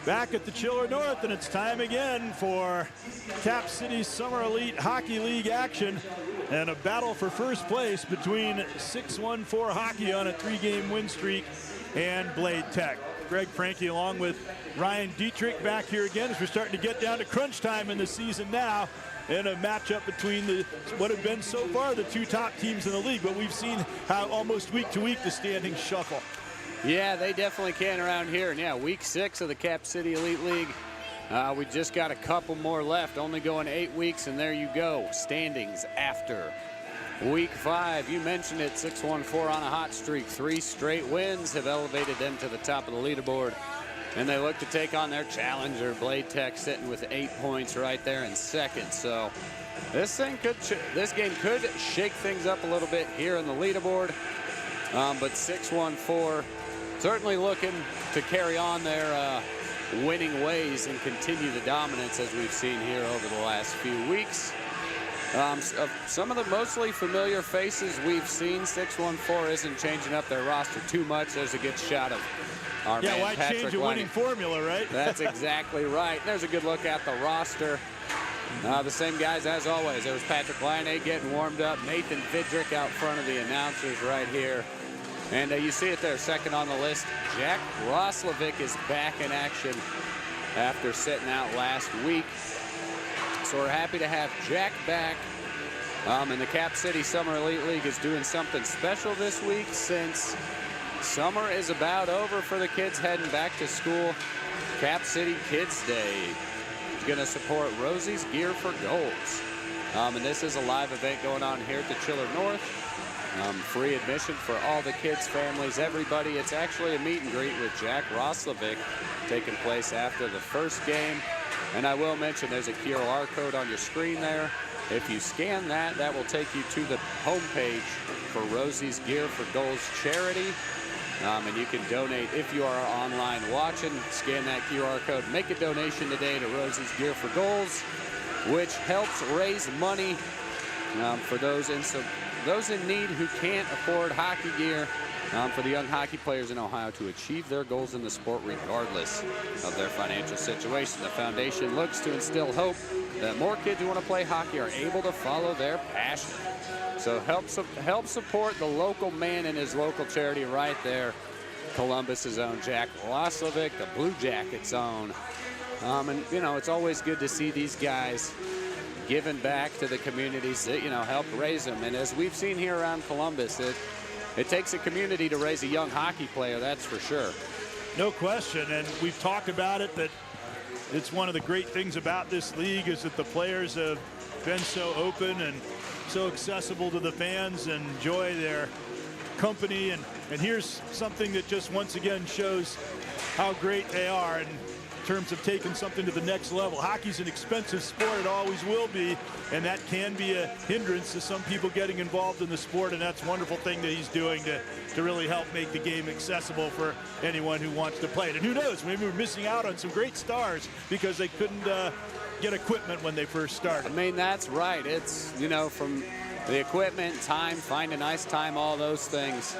Back at the Chiller North, and it's time again for Cap City Summer Elite Hockey League action and a battle for first place between 614 Hockey on a 3-game win streak and Bladetech. Greg Franke along with Ryan Dietrich back here again as we're starting to get down to crunch time in the season now, and a matchup between what have been so far the two top teams in the league, but we've seen how almost week to week the standings shuffle. Yeah, they definitely can around here. And yeah, week 6 of the Cap City Elite League. We just got a couple more left, only going 8 weeks, and there you go. Standings after week 5. You mentioned it, 614 on a hot streak. 3 straight wins have elevated them to the top of the leaderboard. And they look to take on their challenger, Bladetech, sitting with 8 points right there in second. So this game could shake things up a little bit here in the leaderboard. But 614 certainly looking to carry on their winning ways and continue the dominance as we've seen here over the last few weeks. Some of the mostly familiar faces we've seen. 614 isn't changing up their roster too much. There's a good shot of our man why Patrick change a winning formula, right? That's exactly right. There's a good look at the roster. The same guys as always. There was Patrick Laine getting warmed up. Nathan Vidrick out front of the announcers right here. And you see it there, second on the list. Jack Roslovic is back in action after sitting out last week. So we're happy to have Jack back. And the Cap City Summer Elite League is doing something special this week since summer is about over for the kids heading back to school. Cap City Kids Day is going to support Rosie's Gear for Goals. And this is a live event going on here at the Chiller North. Free admission for all the kids, families, everybody. It's actually a meet and greet with Jack Roslovic taking place after the first game. And I will mention there's a QR code on your screen there. If you scan that, that will take you to the homepage for Rosie's Gear for Goals charity. And you can donate if you are online watching. Scan that QR code, make a donation today to Rosie's Gear for Goals, which helps raise money for those in need who can't afford hockey gear, for the young hockey players in Ohio to achieve their goals in the sport regardless of their financial situation. The foundation looks to instill hope that more kids who want to play hockey are able to follow their passion. So help support the local man and his local charity right there. Columbus's own Jack Roslovic, the Blue Jackets' own. And, you know, it's always good to see these guys giving back to the communities that, you know, helped raise them. And as we've seen here around Columbus, it takes a community to raise a young hockey player, that's for sure. No question, and we've talked about it, that it's one of the great things about this league is that the players have been so open and so accessible to the fans and enjoy their company. And here's something that just once again shows how great they are in terms of taking something to the next level. Hockey's an expensive sport, it always will be, and that can be a hindrance to some people getting involved in the sport, and that's a wonderful thing that he's doing to really help make the game accessible for anyone who wants to play it. And who knows, maybe we're missing out on some great stars because they couldn't get equipment when they first started. I mean, that's right. It's, you know, from the equipment, time, finding ice time, all those things.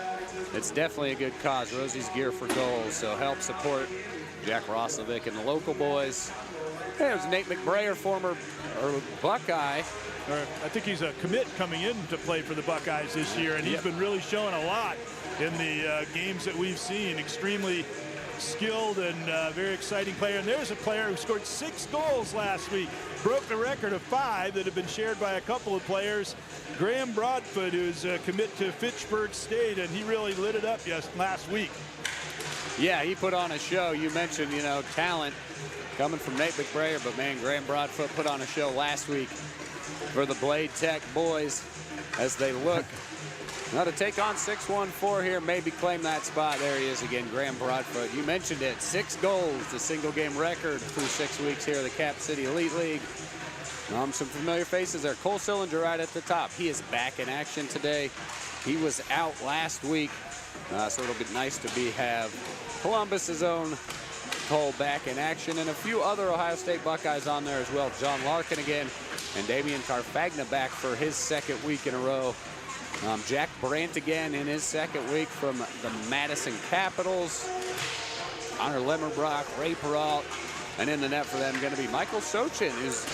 It's definitely a good cause. Rosie's Gear for Goals, so help support Jack Roslovic and the local boys. There's Nate McBrayer, former Buckeye. I think he's a commit coming in to play for the Buckeyes this year, and he's been really showing a lot in the games that we've seen. Extremely skilled and very exciting player. And there's a player who scored 6 goals last week. Broke the record of 5 that have been shared by a couple of players. Graham Broadfoot, who's a commit to Fitchburg State, and he really lit it up last week. Yeah, he put on a show. You mentioned, you know, talent coming from Nate McBrayer, but man, Graham Broadfoot put on a show last week for the Bladetech boys as they look now to take on 614 here, maybe claim that spot. There he is again, Graham Broadfoot. You mentioned it, 6 goals, the single game record through 6 weeks here at the Cap City Elite League. Some familiar faces there. Cole Sillinger right at the top. He is back in action today. He was out last week, so it'll be nice to have Columbus's own Cole back in action, and a few other Ohio State Buckeyes on there as well. John Larkin again, and Damian Carfagna back for his 2nd week in a row. Jack Brandt again in his 2nd week from the Madison Capitals. Connor Lemmerbrock, Ray Peralt, and in the net for them going to be Michael Sochin, who's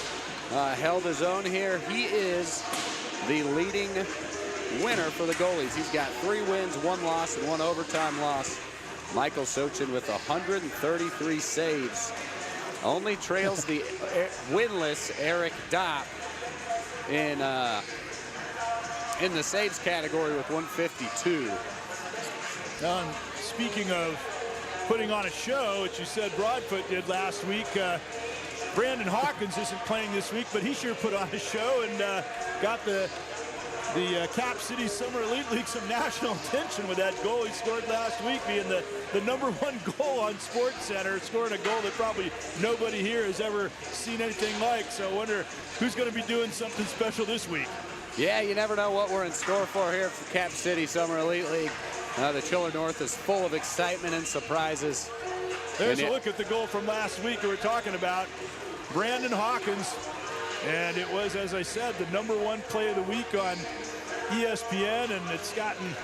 held his own here. He is the leading winner for the goalies. He's got 3 wins, 1 loss, and 1 overtime loss. Michael Sochin with 133 saves. Only trails the winless Eric Dopp in the saves category with 152. Speaking of putting on a show, which you said Broadfoot did last week, Brandon Hawkins isn't playing this week, but he sure put on a show and got the Cap City Summer Elite League some national attention with that goal he scored last week, being the #1 goal on SportsCenter, scoring a goal that probably nobody here has ever seen anything like. So I wonder who's going to be doing something special this week. Yeah, you never know what we're in store for here for Cap City Summer Elite League. The Chiller North is full of excitement and surprises. There's a look at the goal from last week we were talking about. Brandon Hawkins, and it was, as I said, the #1 play of the week on ESPN, and it's gotten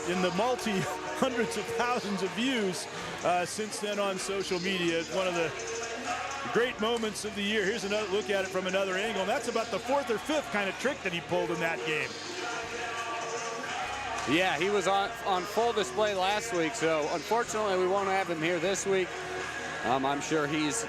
in the hundreds of thousands of views since then on social media. It's one of the great moments of the year. Here's another look at it from another angle, and that's about the 4th or 5th kind of trick that he pulled in that game. Yeah, he was on full display last week, so unfortunately we won't have him here this week. I'm sure he's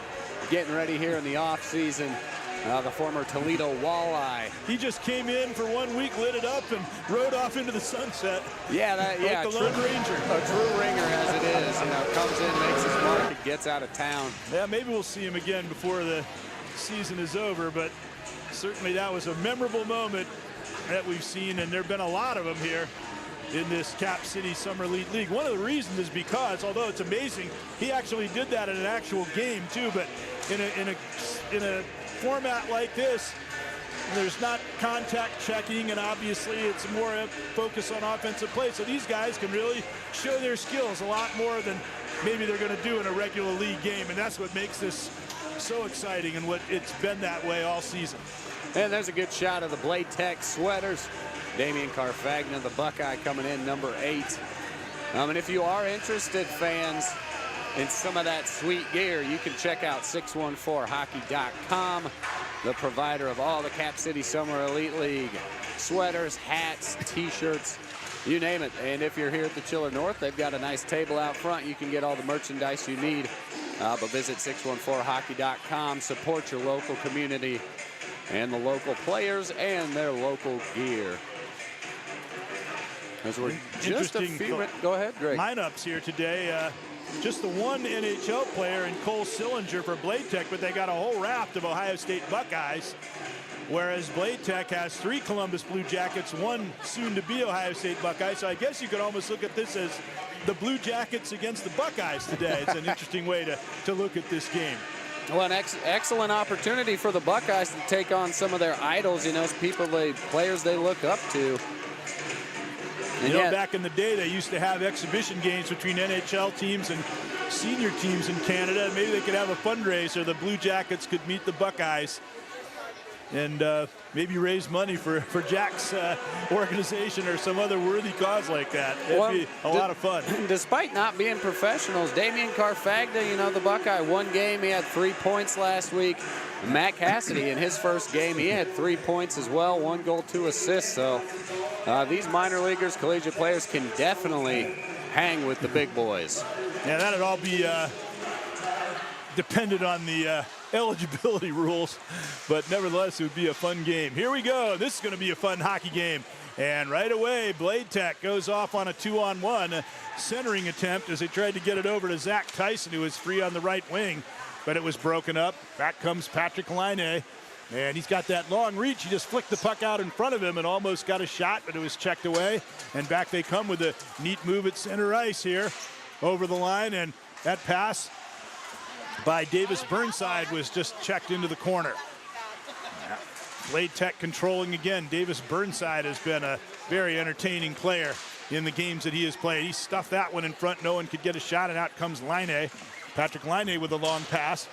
getting ready here in the off season. The former Toledo Walleye. He just came in for 1 week, lit it up, and rode off into the sunset. Yeah, like the Lone Ranger. A true ringer as it is. Comes in, makes his mark, and gets out of town. Yeah, maybe we'll see him again before the season is over, but certainly that was a memorable moment that we've seen, and there have been a lot of them here in this Cap City Summer Elite League. One of the reasons is because, although it's amazing, he actually did that in an actual game too, but in a format like this, there's not contact checking, and obviously it's more a focus on offensive play. So these guys can really show their skills a lot more than maybe they're going to do in a regular league game, and that's what makes this so exciting, and what it's been that way all season. And there's a good shot of the Bladetech sweaters. Damian Carfagna, the Buckeye, coming in #8. And if you are interested, fans, in some of that sweet gear, you can check out 614hockey.com, the provider of all the Cap City Summer Elite League sweaters, hats, t-shirts, you name it. And if you're here at the Chiller North, they've got a nice table out front. You can get all the merchandise you need. But visit 614hockey.com, support your local community and the local players and their local gear. As we're just a few minutes. Go ahead, Greg. Lineups here today. Just the one NHL player in Cole Sillinger for Bladetech, but they got a whole raft of Ohio State Buckeyes, whereas Bladetech has 3 Columbus Blue Jackets, 1 soon-to-be Ohio State Buckeye. So I guess you could almost look at this as the Blue Jackets against the Buckeyes today. It's an interesting way to look at this game. Well, an excellent opportunity for the Buckeyes to take on some of their idols, players they look up to. And back in the day, they used to have exhibition games between NHL teams and senior teams in Canada. Maybe they could have a fundraiser. The Blue Jackets could meet the Buckeyes and maybe raise money for Jack's organization or some other worthy cause like that. It'd be a lot of fun. Despite not being professionals, Damian Carfagna, the Buckeye, 1 game, he had 3 points last week. Matt Cassidy, in his first game, he had 3 points as well, 1 goal, 2 assists. So these minor leaguers, collegiate players, can definitely hang with the big boys. Yeah, that'd all be dependent on the eligibility rules, but nevertheless, it would be a fun game. Here we go. This is going to be a fun hockey game. And right away, Bladetech goes off on a 2-on-1 centering attempt as they tried to get it over to Zach Tyson, who was free on the right wing, but it was broken up. Back comes Patrick Laine, and he's got that long reach. He just flicked the puck out in front of him and almost got a shot, but it was checked away. And back they come with a neat move at center ice here over the line, and that pass by Davis Burnside was just checked into the corner. Bladetech controlling again. Davis Burnside has been a very entertaining player in the games that he has played. He stuffed that one in front. No one could get a shot, and out comes Laine. Patrick Laine with a long pass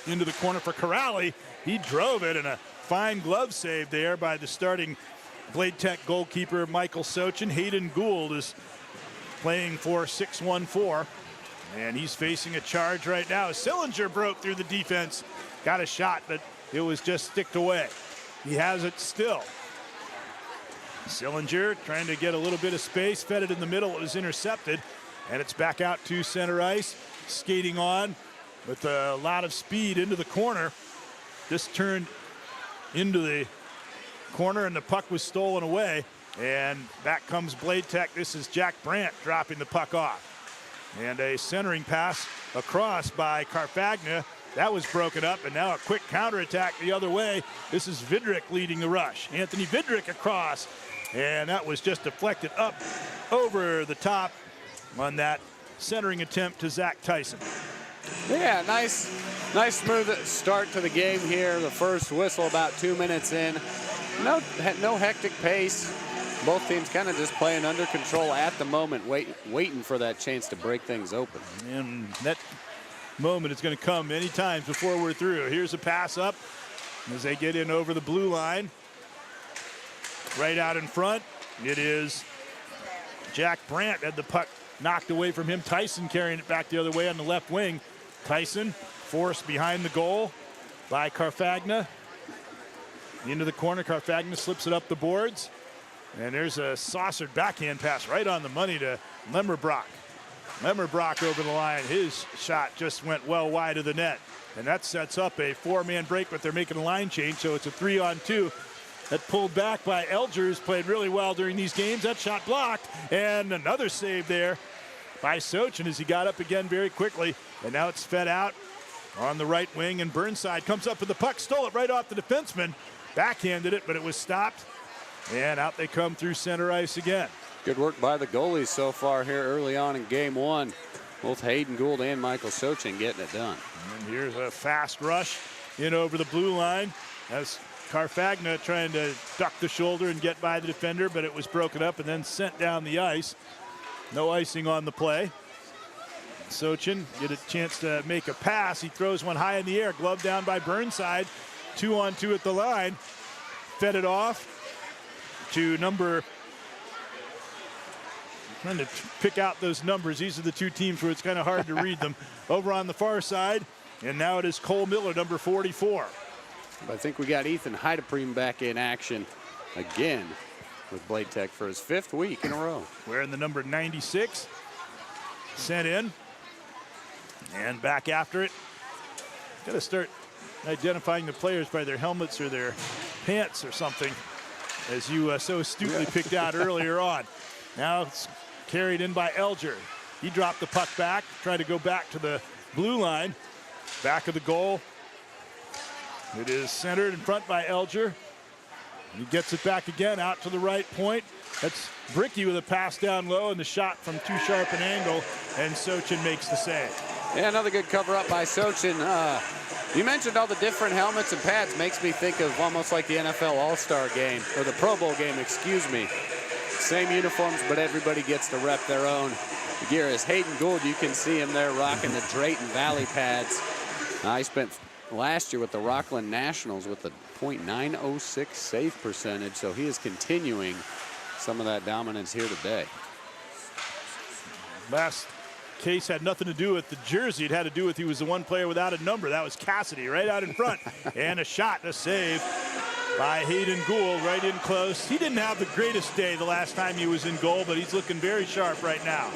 into the corner for Corrali. He drove it, and a fine glove save there by the starting Bladetech goalkeeper Michael Sochin. Hayden Gould is playing for 614. And he's facing a charge right now. Sillinger broke through the defense. Got a shot, but it was just sticked away. He has it still. Sillinger trying to get a little bit of space. Fed it in the middle. It was intercepted. And it's back out to center ice. Skating on with a lot of speed into the corner. This turned into the corner and the puck was stolen away. And back comes Bladetech. This is Jack Brandt dropping the puck off. And a centering pass across by Carfagna. That was broken up, and now a quick counterattack the other way. This is Vidrick leading the rush. Anthony Vidrick across, and that was just deflected up over the top on that centering attempt to Zach Tyson. Yeah, nice smooth start to the game here. The first whistle about 2 minutes in. No hectic pace. Both teams kind of just playing under control at the moment, waiting for that chance to break things open. And that moment is going to come many times before we're through. Here's a pass up as they get in over the blue line. Right out in front, it is Jack Brandt had the puck knocked away from him. Tyson carrying it back the other way on the left wing. Tyson forced behind the goal by Carfagna. Into the corner, Carfagna slips it up the boards. And there's a saucered backhand pass right on the money to Lemmerbrock. Lemmerbrock over the line. His shot just went well wide of the net. And that sets up a four-man break, but they're making a line change, so it's a 3-on-2. That pulled back by Elger, who's played really well during these games. That shot blocked, and another save there by Sochin as he got up again very quickly. And now it's fed out on the right wing, and Burnside comes up with the puck, stole it right off the defenseman, backhanded it, but it was stopped. And out they come through center ice again. Good work by the goalies so far here early on in game one. Both Hayden Gould and Michael Sochin getting it done. And here's a fast rush in over the blue line as Carfagna trying to duck the shoulder and get by the defender, but it was broken up and then sent down the ice. No icing on the play. Sochin get a chance to make a pass. He throws one high in the air, glove down by Burnside. 2-on-2 at the line. Fed it off to number, trying to pick out those numbers. These are the two teams where it's kind of hard to read them. Over on the far side, and now it is Cole Miller, number 44. I think we got Ethan Heidepriem back in action again with Bladetech for his 5th week in a row. Wearing the number 96, sent in, and back after it. Got to start identifying the players by their helmets or their pants or something, as you so astutely picked out earlier on. Now it's carried in by Elger. He dropped the puck back, tried to go back to the blue line. Back of the goal. It is centered in front by Elger. He gets it back again out to the right point. That's Bricky with a pass down low and the shot from too sharp an angle, and Sochin makes the save. Yeah, another good cover up by Sochin. You mentioned all the different helmets and pads. Makes me think of almost like the NFL All-Star game, or the Pro Bowl game, excuse me. Same uniforms, but everybody gets to rep their own gear. As Hayden Gould, you can see him there rocking the Drayton Valley pads. He spent last year with the Rockland Nationals with a .906 save percentage, so he is continuing some of that dominance here today. Last case had nothing to do with the jersey. It had to do with he was the one player without a number. That was Cassidy right out in front. And a shot, a save by Hayden Gould right in close. He didn't have the greatest day the last time he was in goal, but he's looking very sharp right now.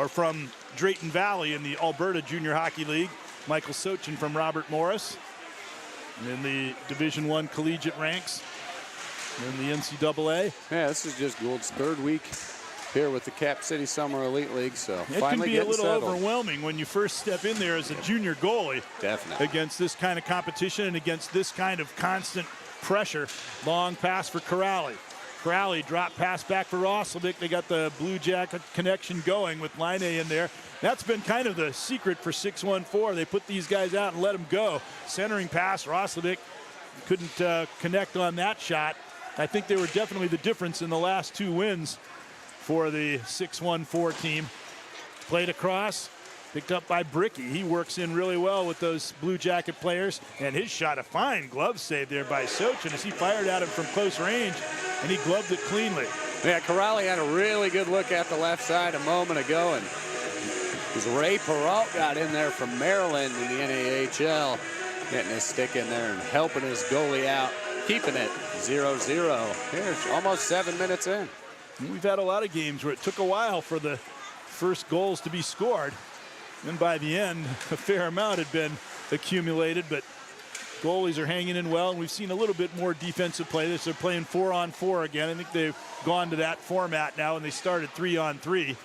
From Drayton Valley in the Alberta Junior Hockey League, Michael Sochin from Robert Morris. And in the Division I collegiate ranks in the NCAA. Yeah, this is just Gould's 3rd week here with the Cap City Summer Elite League, so it finally can be a little settled. overwhelming when you first step in there as a junior goalie. Definitely. Against this kind of competition and against this kind of constant pressure. Long pass for Corrali. Corrali drop pass back for Roslovic. They got the Blue Jacket connection going with Line in there. That's been kind of the secret for 6-1-4. They put these guys out and let them go. Centering pass, Roslovic couldn't connect on that shot. I think they were definitely the difference in the last 2 wins for the 6-1-4 team. Played across, picked up by Bricky. He works in really well with those Blue Jacket players, and his shot, a fine glove save there by Sochin as he fired at him from close range, and he gloved it cleanly. Yeah, Corrali had a really good look at the left side a moment ago, and as Ray Peralt got in there from Maryland in the NAHL, getting his stick in there and helping his goalie out, keeping it 0-0. Here's almost 7 minutes in. We've had a lot of games where it took a while for the first goals to be scored. And by the end, a fair amount had been accumulated, but goalies are hanging in well, and we've seen a little bit more defensive play. They're playing 4-on-4 again. I think they've gone to that format now, and they started 3-on-3.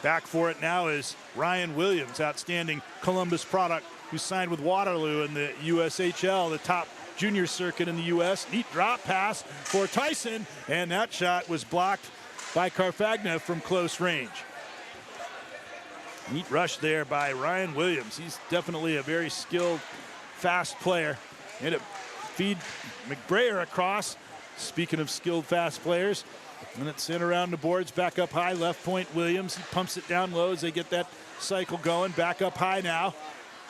Back for it now is Ryan Williams, outstanding Columbus product, who signed with Waterloo in the USHL, the top junior circuit in the U.S. Neat drop pass for Tyson, and that shot was blocked by Carfagna from close range. Neat rush there by Ryan Williams. He's definitely a very skilled, fast player. And it feed McBrayer across. Speaking of skilled, fast players. And it's sent around the boards, back up high, left point Williams. He pumps it down low as they get that cycle going. Back up high now.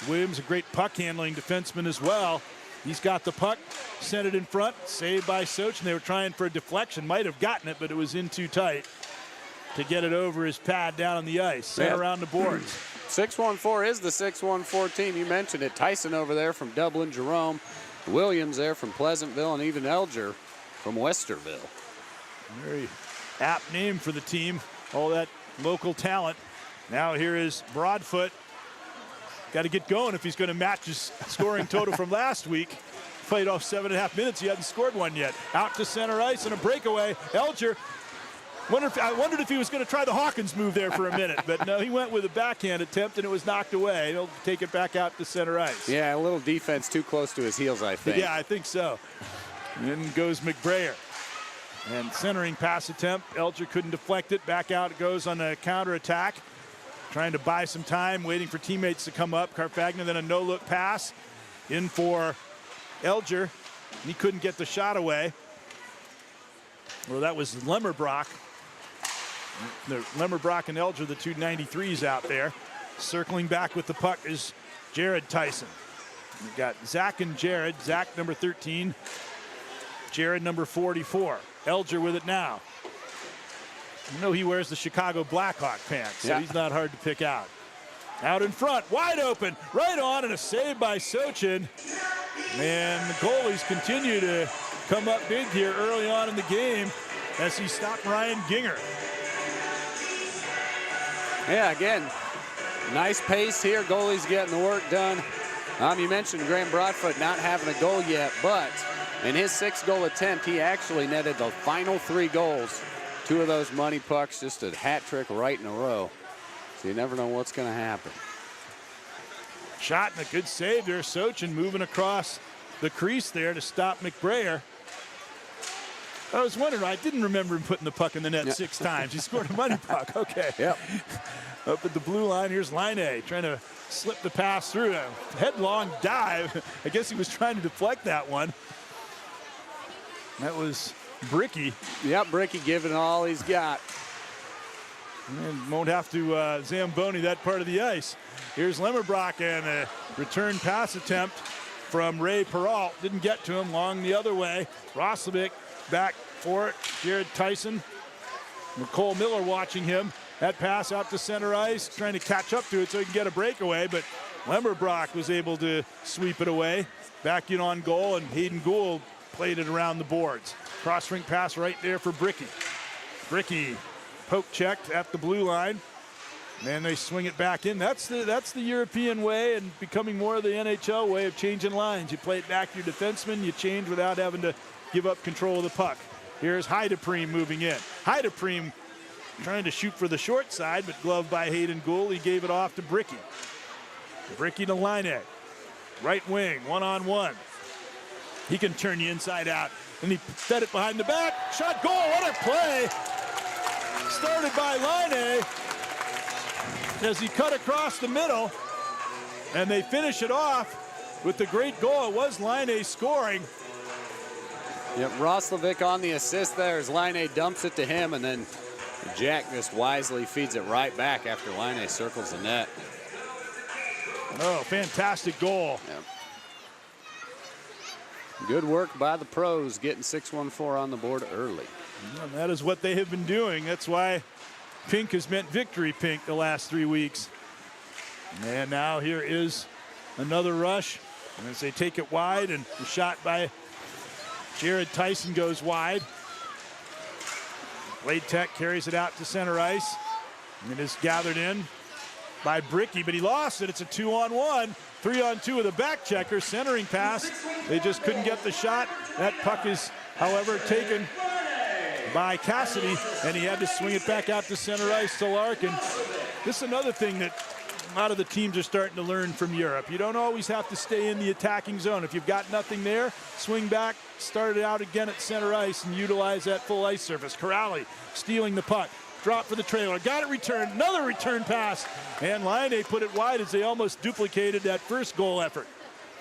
Williams, a great puck handling defenseman as well. He's got the puck, sent it in front, saved by Sochin. They were trying for a deflection, might have gotten it, but it was in too tight to get it over his pad down on the ice. Sent around the boards. 6-1-4 is the 6-1-4 team. You mentioned it. Tyson over there from Dublin, Jerome. Williams there from Pleasantville, and even Elger from Westerville. Very apt name for the team. All that local talent. Now here is Broadfoot. Got to get going if he's going to match his scoring total from last week. Played off 7.5 minutes. He hadn't scored one yet. Out to center ice and a breakaway. Elger. I wondered if he was going to try the Hawkins move there for a minute, but no, he went with a backhand attempt and it was knocked away. He'll take it back out to center ice. Yeah, a little defense too close to his heels, I think. Yeah, I think so. And then goes McBrayer. And centering pass attempt. Elger couldn't deflect it. Back out it goes on a counterattack. Trying to buy some time, waiting for teammates to come up. Carfagna then a no-look pass in for Elger. He couldn't get the shot away. Well, that was Lemmerbrock. Lemmerbrock and Elger, the two 93s out there. Circling back with the puck is Jared Tyson. We've got Zach and Jared. Zach, number 13. Jared, number 44. Elger with it now. You know he wears the Chicago Blackhawk pants, so he's not hard to pick out. Out in front, wide open, right on, and a save by Sochin. And the goalies continue to come up big here early on in the game as he stopped Ryan Ginger. Yeah, again, nice pace here. Goalies getting the work done. You mentioned Graham Broadfoot not having a goal yet, but in his 6-goal attempt, he actually netted the final 3 goals. 2 of those money pucks, just a hat trick right in a row. So you never know what's going to happen. Shot and a good save there. Sochin moving across the crease there to stop McBrayer. I was wondering, I didn't remember him putting the puck in the net 6 times. He scored a money puck. Okay. Yep. Up at the blue line, here's Laine trying to slip the pass through. A headlong dive. I guess he was trying to deflect that one. That was Bricky. Yep, Bricky giving all he's got. And won't have to Zamboni that part of the ice. Here's Lemmerbrock and a return pass attempt from Ray Peralt. Didn't get to him, long the other way. Roslovic back for it. Jared Tyson. Nicole Miller watching him. That pass out to center ice, trying to catch up to it so he can get a breakaway, but Lemmerbrock was able to sweep it away. Back in on goal, and Hayden Gould played it around the boards. Cross-rink pass right there for Bricky. Bricky poke checked at the blue line. And they swing it back in. That's the European way and becoming more of the NHL way of changing lines. You play it back to your defenseman, you change without having to give up control of the puck. Here's Heidepriem moving in. Heidepriem trying to shoot for the short side, but gloved by Hayden Gould. He gave it off to Bricky. Bricky to Laine. Right wing, one-on-one. He can turn you inside out. And he fed it behind the back. Shot, goal, what a play. Started by Laine as he cut across the middle. And they finish it off with the great goal. It was Laine scoring. Yep, Roslovic on the assist there as Laine dumps it to him, and then Jack just wisely feeds it right back after Laine circles the net. Oh, fantastic goal. Yep. Good work by the pros, getting 6-1-4 on the board early. And that is what they have been doing. That's why pink has meant victory pink the last 3 weeks. And now here is another rush. And as they take it wide, and the shot by Jared Tyson goes wide. Bladetech carries it out to center ice. And it is gathered in by Bricky, but he lost it. It's a 2-on-1. 3-on-2 with a back checker. Centering pass. They just couldn't get the shot. That puck is, however, taken by Cassidy, and he had to swing it back out to center ice to Larkin. This is another thing that a lot of the teams are starting to learn from Europe. You don't always have to stay in the attacking zone. If you've got nothing there, swing back, start it out again at center ice, and utilize that full ice surface. Corrali stealing the puck. Drop for the trailer. Got it returned. Another return pass. And Laine put it wide as they almost duplicated that first goal effort.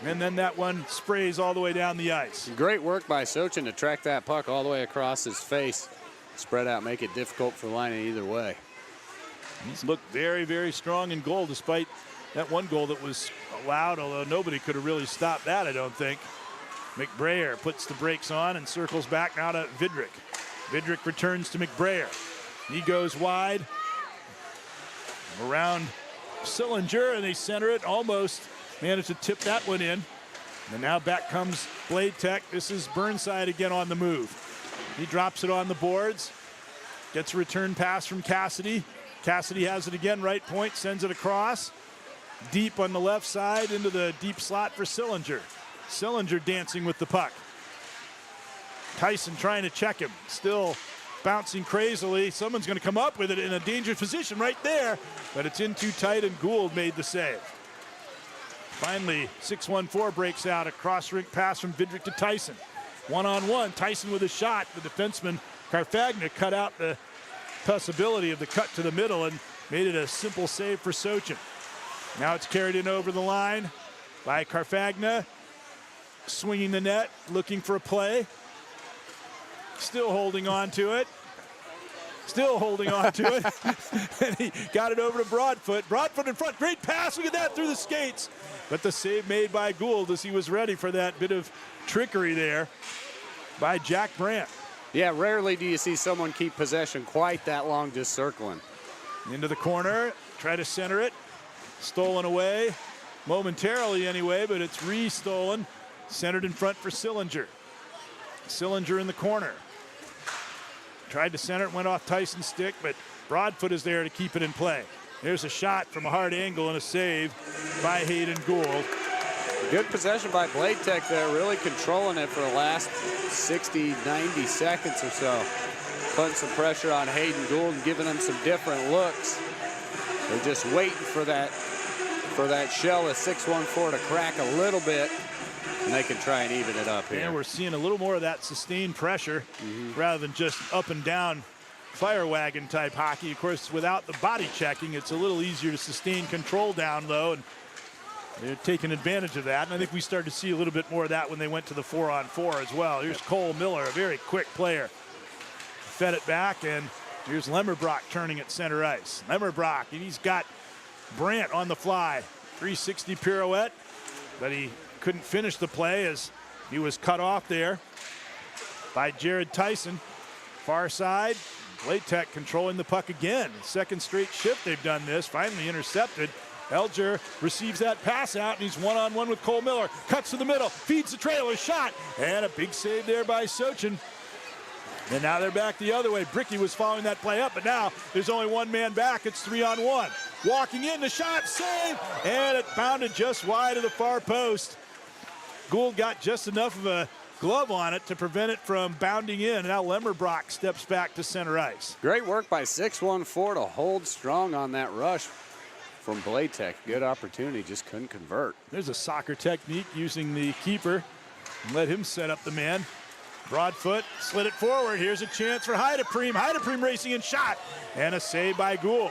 And then that one sprays all the way down the ice. Great work by Sochin to track that puck all the way across his face. Spread out, make it difficult for Laine either way. He's looked very, very strong in goal despite that one goal that was allowed, although nobody could have really stopped that, I don't think. McBrayer puts the brakes on and circles back now to Vidrick. Vidrick returns to McBrayer. He goes wide around Sillinger, and they center it. Almost managed to tip that one in. And now back comes Bladetech. This is Burnside again on the move. He drops it on the boards. Gets a return pass from Cassidy. Cassidy has it again, right point, sends it across. Deep on the left side into the deep slot for Sillinger. Sillinger dancing with the puck. Tyson trying to check him. Still bouncing crazily. Someone's going to come up with it in a dangerous position right there, but it's in too tight, and Gould made the save. Finally, 6-1-4 breaks out. A cross-rink pass from Vidrick to Tyson. One-on-one, Tyson with a shot. The defenseman, Carfagna, cut out the possibility of the cut to the middle and made it a simple save for Sochin. Now it's carried in over the line by Carfagna. Swinging the net, looking for a play. Still holding on to it. Still holding on to it. And he got it over to Broadfoot. Broadfoot in front. Great pass. Look at that through the skates. But the save made by Gould as he was ready for that bit of trickery there by Jack Brandt. Yeah, rarely do you see someone keep possession quite that long just circling. Into the corner. Try to center it. Stolen away. Momentarily anyway, but it's re-stolen. Centered in front for Sillinger. Sillinger in the corner. Tried to center it, went off Tyson's stick, but Broadfoot is there to keep it in play. There's a shot from a hard angle and a save by Hayden Gould. Good possession by Bladetech there, really controlling it for the last 60, 90 seconds or so. Putting some pressure on Hayden Gould and giving him some different looks. They're just waiting for that shell of 6-1-4 to crack a little bit, and they can try and even it up here. And we're seeing a little more of that sustained pressure rather than just up and down fire wagon type hockey. Of course, without the body checking, it's a little easier to sustain control down low, and they're taking advantage of that. And I think we started to see a little bit more of that when they went to the 4-on-4 as well. Here's Cole Miller, a very quick player. Fed it back, and here's Lemmerbrock turning at center ice. Lemmerbrock, and he's got Brandt on the fly. 360 pirouette, but he couldn't finish the play as he was cut off there by Jared Tyson. Far side, Bladetech controlling the puck again. Second straight shift they've done this, finally intercepted. Elger receives that pass out, and he's one-on-one with Cole Miller. Cuts to the middle, feeds the trailer, shot, and a big save there by Sochin. And now they're back the other way. Bricky was following that play up, but now there's only one man back. It's 3-on-1. Walking in, the shot, save, and it bounded just wide of the far post. Gould got just enough of a glove on it to prevent it from bounding in. Now Lemmerbrock steps back to center ice. Great work by 6-1-4 to hold strong on that rush from Bladetech. Good opportunity, just couldn't convert. There's a soccer technique using the keeper. Let him set up the man. Broadfoot slid it forward. Here's a chance for Heideprem. Heideprem racing in, shot, and a save by Gould.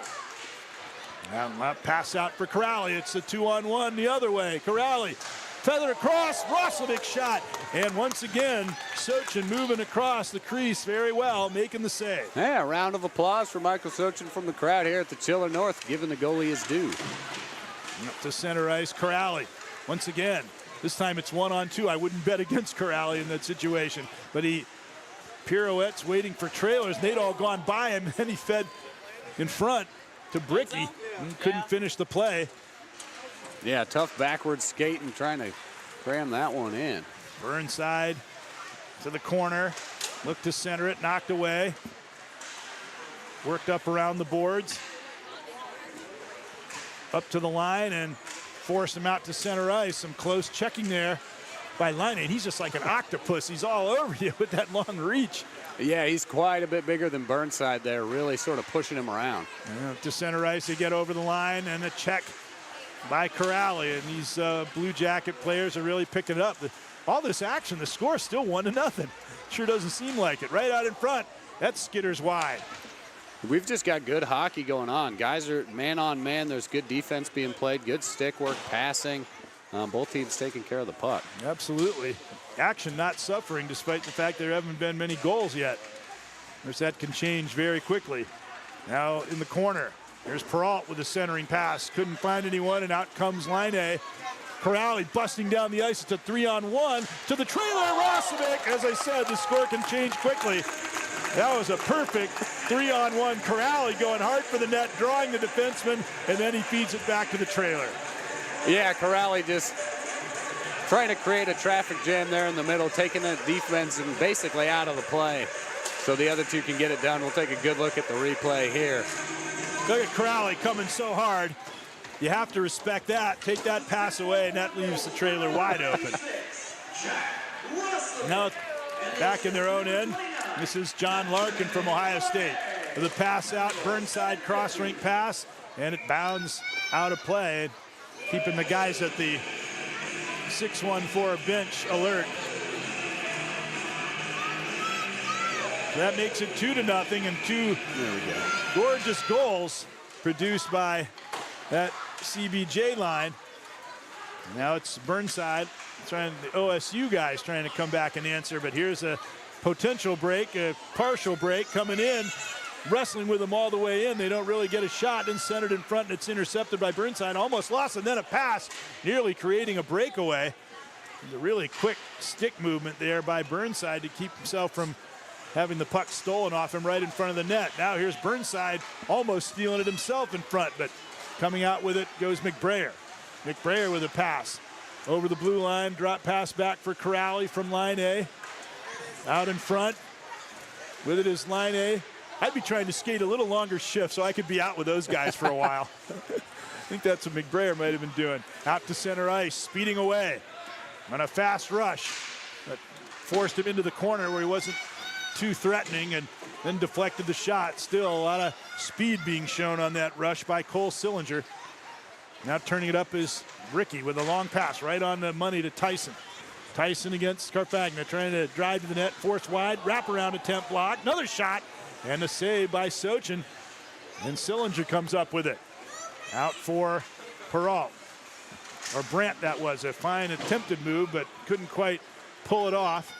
Now pass out for Corrali. It's a 2-on-1 the other way. Corrali feather across, Roslovic shot, and once again Sochin moving across the crease very well, making the save. Yeah, a round of applause for Michael Sochin from the crowd here at the Chiller North, giving the goalie his due. Up to center ice, Corrali once again. This time it's 1-on-2. I wouldn't bet against Corrali in that situation, but he pirouettes waiting for trailers. They'd all gone by him, and he fed in front to Bricky and couldn't finish the play. Yeah, tough backwards skating, trying to cram that one in. Burnside to the corner, looked to center it, knocked away. Worked up around the boards. Up to the line and forced him out to center ice. Some close checking there by Laine. He's just like an octopus. He's all over you with that long reach. Yeah, he's quite a bit bigger than Burnside there, really sort of pushing him around. To center ice, they get over the line, and a check by Corrali. And these Blue Jacket players are really picking it up. All this action, the score is still 1-0. Sure doesn't seem like it. Right out in front, that skitters wide. We've just got good hockey going on. Guys are man on man. There's good defense being played, good stick work, passing. Both teams taking care of the puck. Absolutely. Action not suffering despite the fact there haven't been many goals yet. Of course, that can change very quickly. Now in the corner, there's Peralt with a centering pass. Couldn't find anyone, and out comes Laine. Corrali busting down the ice. It's a 3-on-1 to the trailer. Rosinick. As I said, the score can change quickly. That was a perfect 3-on-1. Corrali going hard for the net, drawing the defenseman, and then he feeds it back to the trailer. Yeah, Corrali just trying to create a traffic jam there in the middle, taking the defense and basically out of the play so the other two can get it done. We'll take a good look at the replay here. Look at Corrali coming so hard. You have to respect that. Take that pass away, and that leaves the trailer wide open. Now back in their own end. This is John Larkin from Ohio State. With a pass out, Burnside cross-rink pass, and it bounds out of play, keeping the guys at the 6-1-4 bench alert. So that makes it 2-0, and two gorgeous goals produced by that CBJ line. Now it's Burnside trying, the OSU guys trying to come back and answer, but here's a potential break, a partial break coming in, wrestling with them all the way in. They don't really get a shot, and centered in front, and it's intercepted by Burnside. Almost lost, and then a pass, nearly creating a breakaway. There's a really quick stick movement there by Burnside to keep himself from having the puck stolen off him right in front of the net. Now here's Burnside almost stealing it himself in front, but coming out with it goes McBrayer. McBrayer with a pass over the blue line, drop pass back for Corrali from Laine. Out in front with it is Laine. I'd be trying to skate a little longer shift so I could be out with those guys for a while. I think that's what McBrayer might have been doing. Out to center ice, speeding away on a fast rush. But forced him into the corner where he wasn't too threatening, and then deflected the shot. Still a lot of speed being shown on that rush by Cole Sillinger. Now turning it up is Ricky with a long pass right on the money to Tyson. Tyson against Carfagna, trying to drive to the net, force wide, wraparound attempt block, another shot, and a save by Sochin. And Sillinger comes up with it. Out for Peralt, or Brandt that was. A fine attempted move, but couldn't quite pull it off.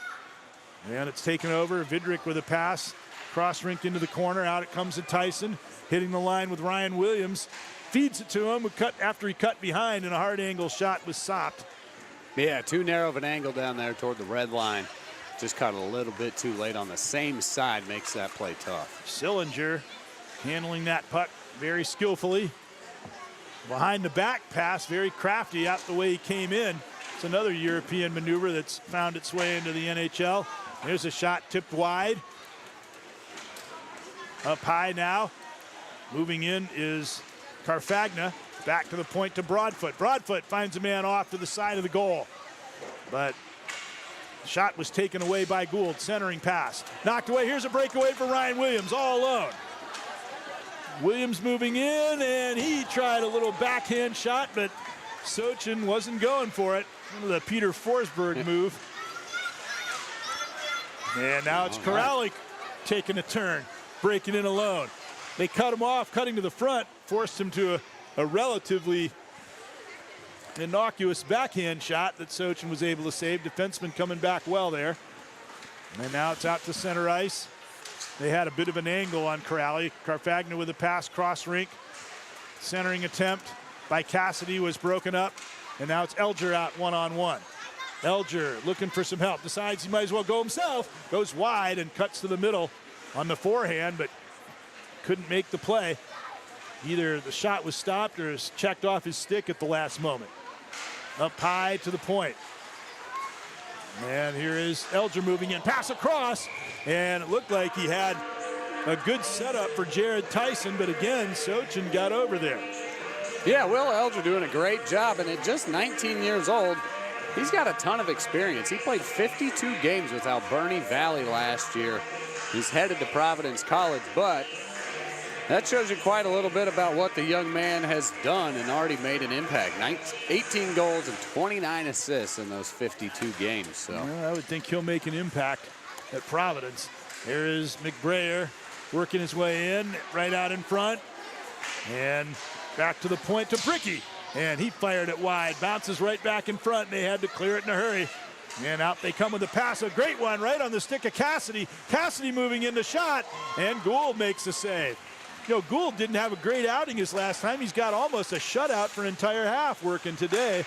And it's taken over, Vidrick with a pass, cross rink into the corner, out it comes to Tyson, hitting the line with Ryan Williams. Feeds it to him after he cut behind, and a hard angle shot was stopped. Yeah, too narrow of an angle down there toward the red line. Just caught a little bit too late on the same side, makes that play tough. Sillinger handling that puck very skillfully. Behind the back pass, very crafty out the way he came in. It's another European maneuver that's found its way into the NHL. There's a shot tipped wide. Up high now. Moving in is Carfagna. Back to the point to Broadfoot. Broadfoot finds a man off to the side of the goal. But the shot was taken away by Gould. Centering pass. Knocked away. Here's a breakaway for Ryan Williams all alone. Williams moving in, and he tried a little backhand shot, but Sochin wasn't going for it. The Peter Forsberg move. And now it's Corrali taking a turn, breaking in alone. They cut him off, cutting to the front, forced him to a relatively innocuous backhand shot that Sochin was able to save. Defenseman coming back well there. And now it's out to center ice. They had a bit of an angle on Corrali. Carfagna with a pass cross rink. Centering attempt by Cassidy was broken up. And now it's Elger out one-on-one. Elger looking for some help, decides he might as well go himself, goes wide and cuts to the middle on the forehand, but couldn't make the play. Either the shot was stopped or was checked off his stick at the last moment. Up high to the point. And here is Elger moving in, pass across, and it looked like he had a good setup for Jared Tyson, but again, Sochin got over there. Yeah, Will Elger doing a great job, and at just 19 years old, he's got a ton of experience. He played 52 games with Alberni Valley last year. He's headed to Providence College, but that shows you quite a little bit about what the young man has done and already made an impact. 18 goals and 29 assists in those 52 games. So I would think he'll make an impact at Providence. Here is McBrayer working his way in, right out in front. And back to the point to Bricky. And he fired it wide, bounces right back in front, and they had to clear it in a hurry. And out they come with the pass, a great one right on the stick of Cassidy. Cassidy moving in the shot, and Gould makes the save. You know, Gould didn't have a great outing his last time. He's got almost a shutout for an entire half working today.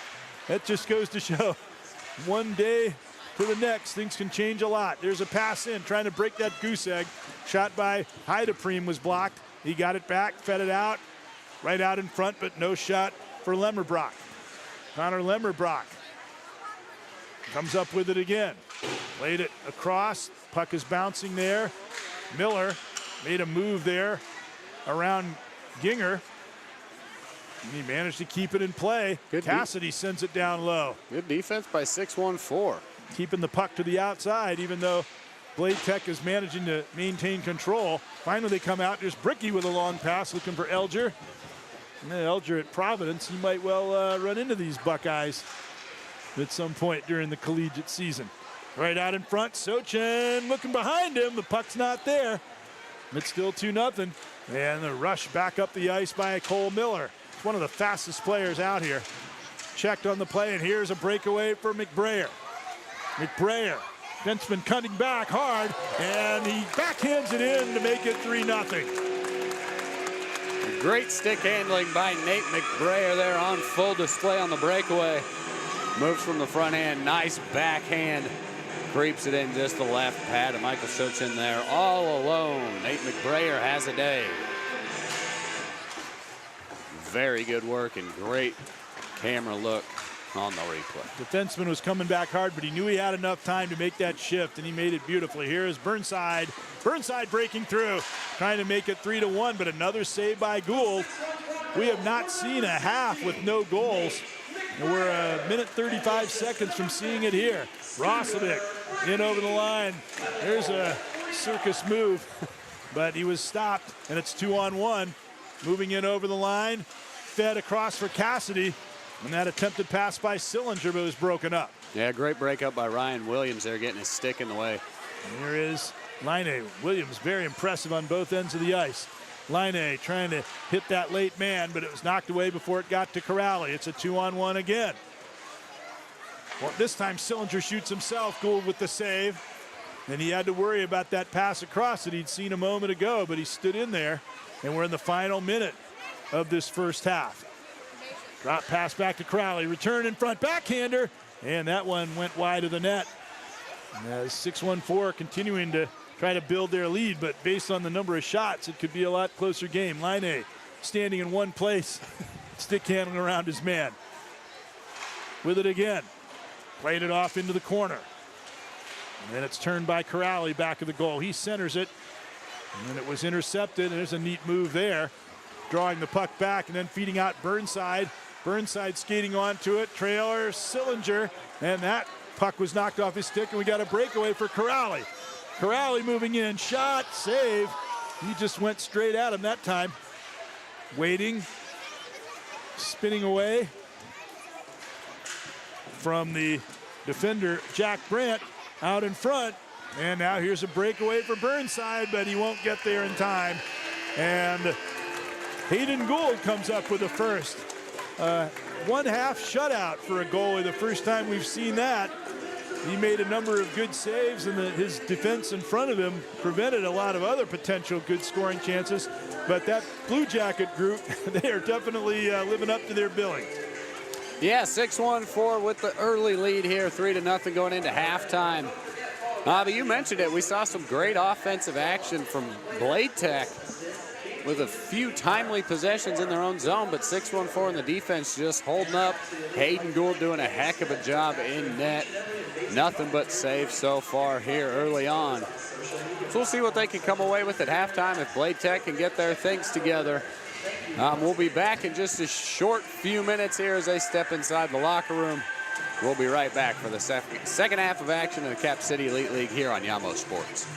That just goes to show one day to the next, things can change a lot. There's a pass in, trying to break that goose egg. Shot by Heidepriem was blocked. He got it back, fed it out, right out in front, but no shot for Lemmerbrock. Connor Lemmerbrock comes up with it again. Played it across, puck is bouncing there. Miller made a move there around Ginger. And he managed to keep it in play. Cassidy sends it down low. Good defense by 614. Keeping the puck to the outside, even though Bladetech is managing to maintain control. Finally, they come out. There's Bricky with a long pass looking for Elger. And then Elger at Providence, he might well run into these Buckeyes at some point during the collegiate season. Right out in front, Sochin looking behind him. The puck's not there. It's still 2-0. And the rush back up the ice by Cole Miller. It's one of the fastest players out here. Checked on the play, and here's a breakaway for McBrayer. McBrayer, defenseman cutting back hard, and he backhands it in to make it 3-0. Great stick handling by Nate McBrayer there on full display on the breakaway. Moves from the front end, nice backhand. Creeps it in just the left pad of Michael Sochin there all alone. Nate McBrayer has a day. Very good work and great camera look on the replay. Defenseman was coming back hard, but he knew he had enough time to make that shift, and he made it beautifully. Here is Burnside. Burnside breaking through, trying to make it 3-1, but another save by Gould. We have not seen a half with no goals. And we're a minute 35 seconds from seeing it here. Roslovic in over the line. There's a circus move, but he was stopped, and it's 2-on-1. Moving in over the line, fed across for Cassidy, and that attempted pass by Sillinger, but was broken up. Yeah, great breakup by Ryan Williams there, getting his stick in the way. And here is Laine. Williams very impressive on both ends of the ice. Laine trying to hit that late man, but it was knocked away before it got to Corrali. It's a 2-on-1 again. Well, this time Sillinger shoots himself. Gould with the save. And he had to worry about that pass across that he'd seen a moment ago, but he stood in there. And we're in the final minute of this first half. Drop pass back to Crowley. Return in front, backhander. And that one went wide of the net. And 6-1-4 continuing to try to build their lead, but based on the number of shots, it could be a lot closer game. Laine standing in one place, stick handling around his man. With it again. Played it off into the corner. And then it's turned by Corrali back of the goal. He centers it. And then it was intercepted. And there's a neat move there. Drawing the puck back and then feeding out Burnside. Burnside skating onto it. Trailer, Sillinger. And that puck was knocked off his stick. And we got a breakaway for Corrali. Corrali moving in. Shot, save. He just went straight at him that time. Waiting. Spinning away from the defender, Jack Brandt, out in front. And now here's a breakaway for Burnside, but he won't get there in time. And Hayden Gould comes up with the first. One-half shutout for a goalie, the first time we've seen that. He made a number of good saves, and his defense in front of him prevented a lot of other potential good scoring chances. But that Blue Jacket group, they are definitely living up to their billing. Yeah, 6-1-4 with the early lead here, 3-0 going into halftime. But you mentioned it. We saw some great offensive action from Bladetech with a few timely possessions in their own zone, but 6-1-4 in the defense just holding up. Hayden Gould doing a heck of a job in net. Nothing but saves so far here early on. So we'll see what they can come away with at halftime if Bladetech can get their things together. We'll be back in just a short few minutes here as they step inside the locker room. We'll be right back for the second half of action in the Cap City Elite League here on Yamo Sports.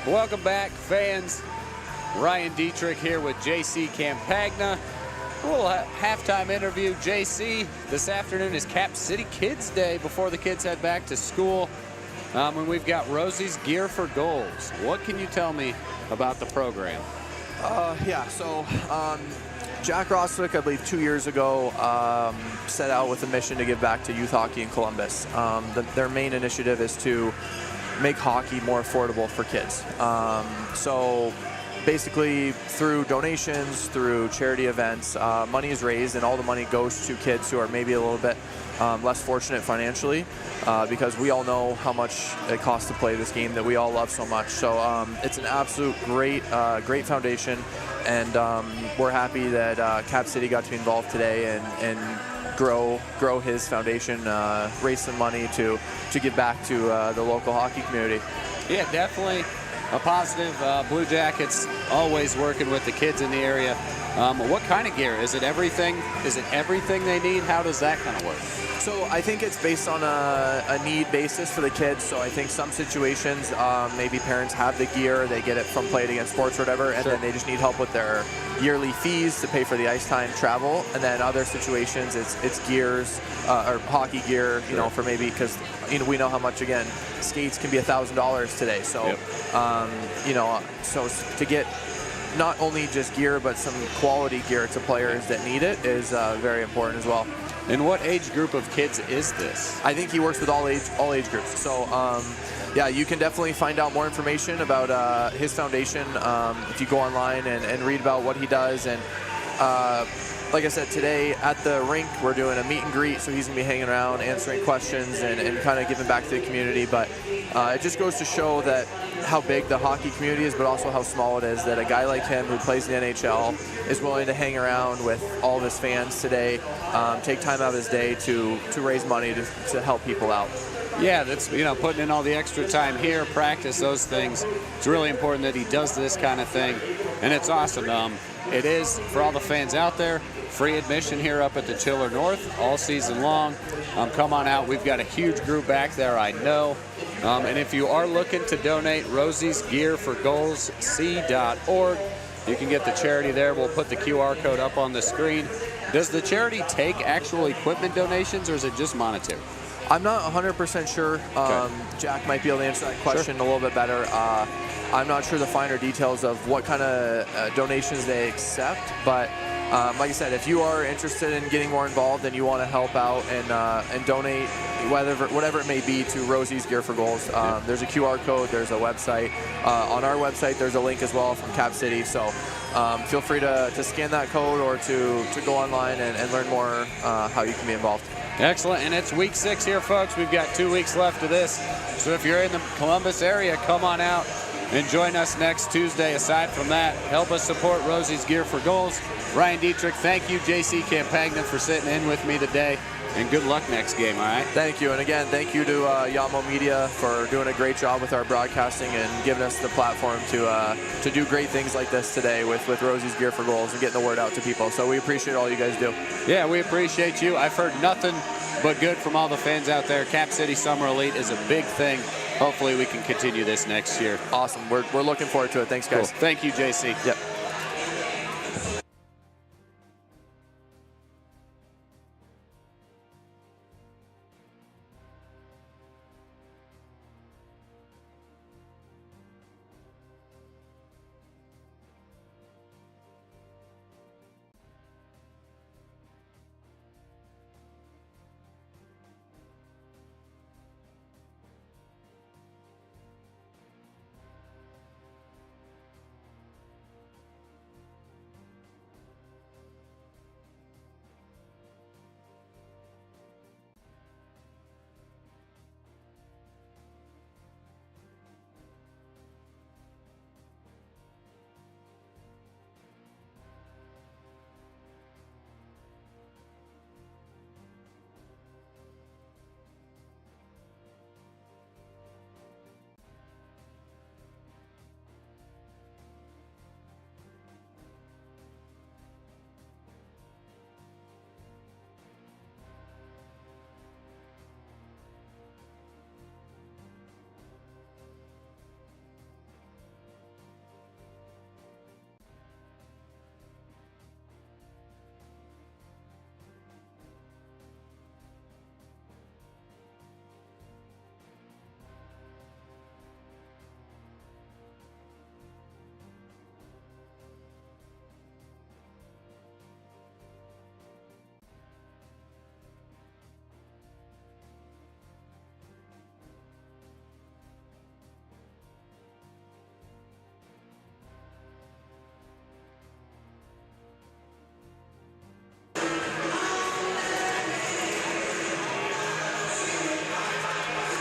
Welcome back, fans. Ryan Dietrich here with JC Campagna. A little halftime interview. JC, this afternoon is Cap City Kids Day before the kids head back to school. And we've got Rosie's Gear for Goals. What can you tell me about the program? Jack Roswick, I believe 2 years ago, set out with a mission to give back to youth hockey in Columbus. Their main initiative is to make hockey more affordable for kids. So basically through donations, through charity events, money is raised, and all the money goes to kids who are maybe a little bit less fortunate financially, because we all know how much it costs to play this game that we all love so much. So it's an absolute great foundation, and we're happy that Cap City got to be involved today and grow his foundation, raise some money to give back to the local hockey community. Yeah, definitely a positive. Blue Jackets always working with the kids in the area. What kind of gear? Is it everything? Is it everything they need? How does that kind of work? So I think it's based on a need basis for the kids. So I think some situations, maybe parents have the gear, they get it from Play It Again Sports or whatever, and then they just need help with their yearly fees to pay for the ice time travel. And then other situations, it's gears or hockey gear, you know, for maybe, because we know how much, again, skates can be $1,000 today. So you know, so to get not only just gear but some quality gear to players that need it is very important as well. And what age group of kids is this? I think he works with all age groups. So yeah, you can definitely find out more information about his foundation if you go online and read about what he does. And like I said, today at the rink, we're doing a meet and greet, so he's going to be hanging around, answering questions, and kind of giving back to the community. But it just goes to show that how big the hockey community is, but also how small it is, that a guy like him who plays in the NHL is willing to hang around with all of his fans today, take time out of his day to raise money to help people out. Yeah, that's, you know, putting in all the extra time here, practice those things. It's really important that he does this kind of thing, and it's awesome. It is, for all the fans out there, free admission here up at the Chiller North all season long. Come on out. We've got a huge group back there, I know. And if you are looking to donate, Rosie's Gear for Goals, C.org. You can get the charity there. We'll put the QR code up on the screen. Does the charity take actual equipment donations, or is it just monetary? I'm not 100% sure. Jack might be able to answer that question a little bit better. I'm not sure the finer details of what kind of donations they accept, but like I said, if you are interested in getting more involved and you want to help out and donate, whatever it may be, to Rosie's Gear for Goals, there's a QR code, there's a website. On our website, there's a link as well from Cap City, so feel free to scan that code or to go online and learn more how you can be involved. Excellent, and it's week 6 here, folks. We've got 2 weeks left of this, so if you're in the Columbus area, come on out and join us next Tuesday. Aside from that, help us support Rosie's Gear for Goals. Ryan Dietrich, thank you, JC Campagna, for sitting in with me today, and good luck next game, all right? Thank you, and again, thank you to Yamo Media for doing a great job with our broadcasting and giving us the platform to do great things like this today with Rosie's Gear for Goals and getting the word out to people. So we appreciate all you guys do. Yeah, we appreciate you. I've heard nothing but good from all the fans out there. Cap City Summer Elite is a big thing. Hopefully we can continue this next year. Awesome. We're looking forward to it. Thanks, guys. Cool. Thank you, JC. Yep.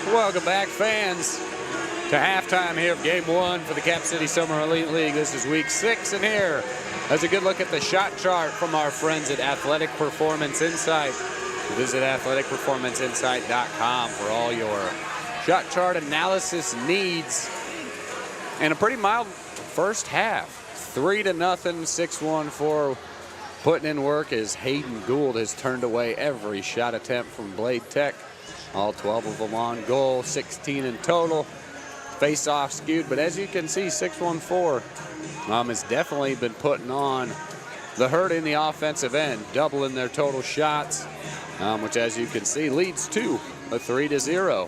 Welcome back, fans, to halftime here of Game 1 for the Cap City Summer Elite League. This is week 6, and here is a good look at the shot chart from our friends at Athletic Performance Insight. Visit athleticperformanceinsight.com for all your shot chart analysis needs. And a pretty mild first half. 3-0, 6-1-4. Putting in work as Hayden Gould has turned away every shot attempt from Bladetech. All 12 of them on goal, 16 in total. Face-off skewed, but as you can see, 6-1-4 has definitely been putting on the hurt in the offensive end, doubling their total shots, which, as you can see, leads to a 3-0.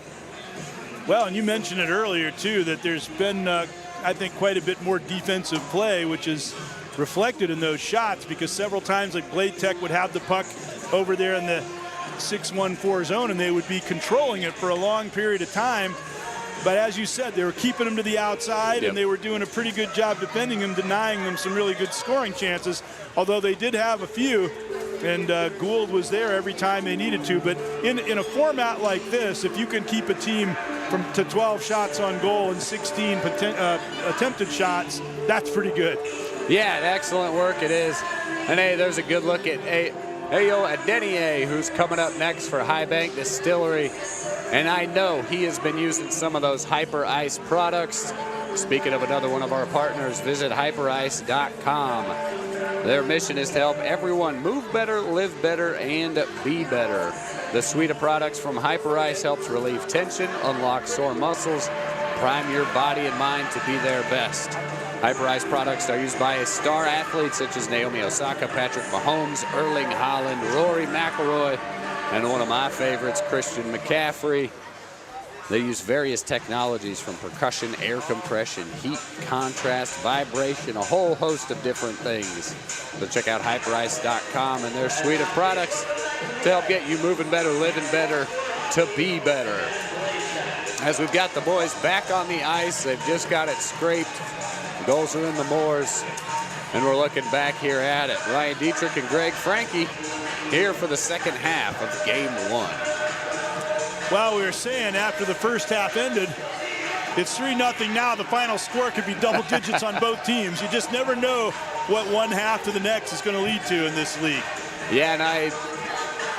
Well, and you mentioned it earlier, too, that there's been, I think, quite a bit more defensive play, which is reflected in those shots, because several times, like, Bladetech would have the puck over there in the 6-1-4 zone, and they would be controlling it for a long period of time. But as you said, they were keeping them to the outside, and they were doing a pretty good job defending them, denying them some really good scoring chances, although they did have a few, and Gould was there every time they needed to. But in a format like this, if you can keep a team to 12 shots on goal and 16 attempted shots, that's pretty good. Yeah, excellent work it is. And hey, there's a good look at Ayo Adeniyi, who's coming up next for High Bank Distillery. And I know he has been using some of those Hyper Ice products. Speaking of another one of our partners, visit hyperice.com. Their mission is to help everyone move better, live better, and be better. The suite of products from Hyper Ice helps relieve tension, unlock sore muscles, prime your body and mind to be their best. Hyper Ice products are used by star athletes such as Naomi Osaka, Patrick Mahomes, Erling Haaland, Rory McIlroy, and one of my favorites, Christian McCaffrey. They use various technologies from percussion, air compression, heat, contrast, vibration, a whole host of different things. So check out hyperice.com and their suite of products to help get you moving better, living better, to be better. As we've got the boys back on the ice, they've just got it scraped. Goals are in the Moors, and we're looking back here at it. Ryan Dietrich and Greg Franke here for the second half of Game 1. Well, we were saying after the first half ended, it's 3-0 now. The final score could be double digits on both teams. You just never know what one half to the next is going to lead to in this league. Yeah, and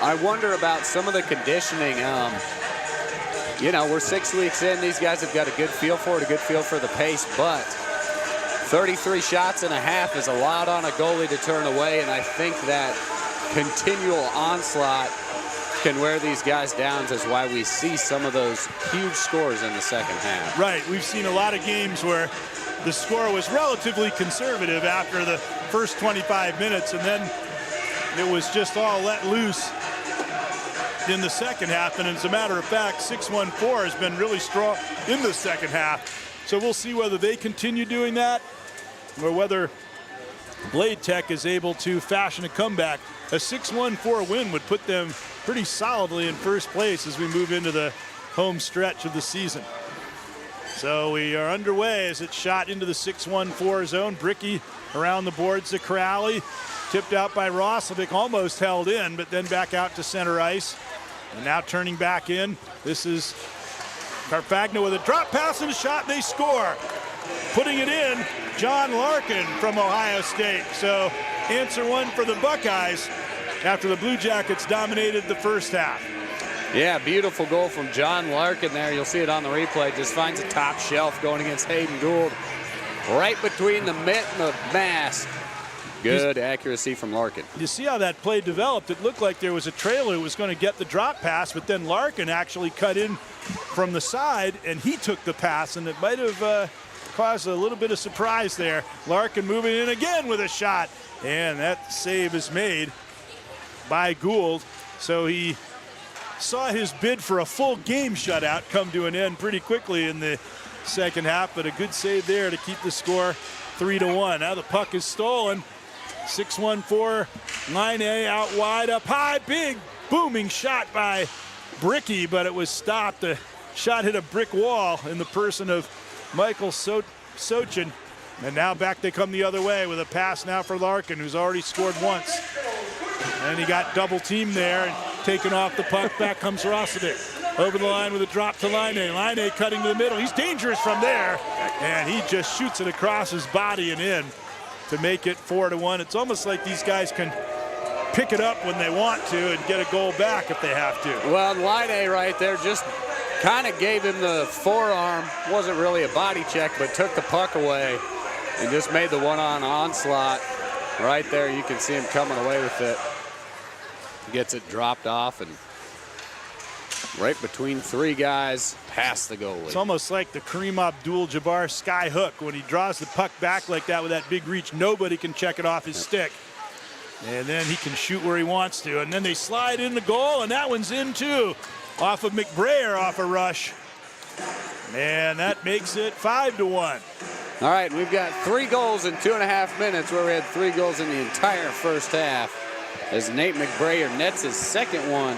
I wonder about some of the conditioning. You know, we're 6 weeks in. These guys have got a good feel for it, a good feel for the pace, but 33 shots and a half is a lot on a goalie to turn away, and I think that continual onslaught can wear these guys down, is why we see some of those huge scores in the second half. Right. We've seen a lot of games where the score was relatively conservative after the first 25 minutes, and then it was just all let loose in the second half. And as a matter of fact, 6-1-4 has been really strong in the second half. So we'll see whether they continue doing that or whether Bladetech is able to fashion a comeback. A 6-1-4 win would put them pretty solidly in first place as we move into the home stretch of the season. So we are underway as it's shot into the 6-1-4 zone. Bricky around the boards to Corrali. Tipped out by Roslovic, almost held in, but then back out to center ice. And now turning back in. This is Carfagna with a drop pass and a shot, and they score. Putting it in, John Larkin from Ohio State. So answer one for the Buckeyes after the Blue Jackets dominated the first half. Yeah, beautiful goal from John Larkin there. You'll see it on the replay. Just finds a top shelf going against Hayden Gould. Right between the mitt and the mask. Good accuracy from Larkin. You see how that play developed. It looked like there was a trailer who was going to get the drop pass, but then Larkin actually cut in from the side, and he took the pass, and it might have caused a little bit of surprise there. Larkin moving in again with a shot, and that save is made by Gould. So he saw his bid for a full game shutout come to an end pretty quickly in the second half, but a good save there to keep the score 3-1. Now the puck is stolen. 6-1-4, line A out wide, up high, big booming shot by Bricky, but it was stopped. The shot hit a brick wall in the person of Michael Sochin. And now back they come the other way with a pass now for Larkin, who's already scored once. And he got double teamed there and taken off the puck. Back comes Roslovic. over the line with a drop to Line. Line cutting to the middle. He's dangerous from there. And he just shoots it across his body and in to make it 4-1. It's almost like these guys can pick it up when they want to and get a goal back if they have to. Well, Line right there just kind of gave him the forearm. Wasn't really a body check, but took the puck away and just made the one-on onslaught. Right there, you can see him coming away with it. Gets it dropped off and right between three guys past the goalie. It's almost like the Kareem Abdul-Jabbar sky hook. When he draws the puck back like that with that big reach, nobody can check it off his stick. And then he can shoot where he wants to. And then they slide in the goal, and that one's in too. Off of McBrayer off a rush. And that makes it 5-1. All right, we've got 3 goals in 2.5 minutes, where we had 3 goals in the entire first half, as Nate McBrayer nets his second one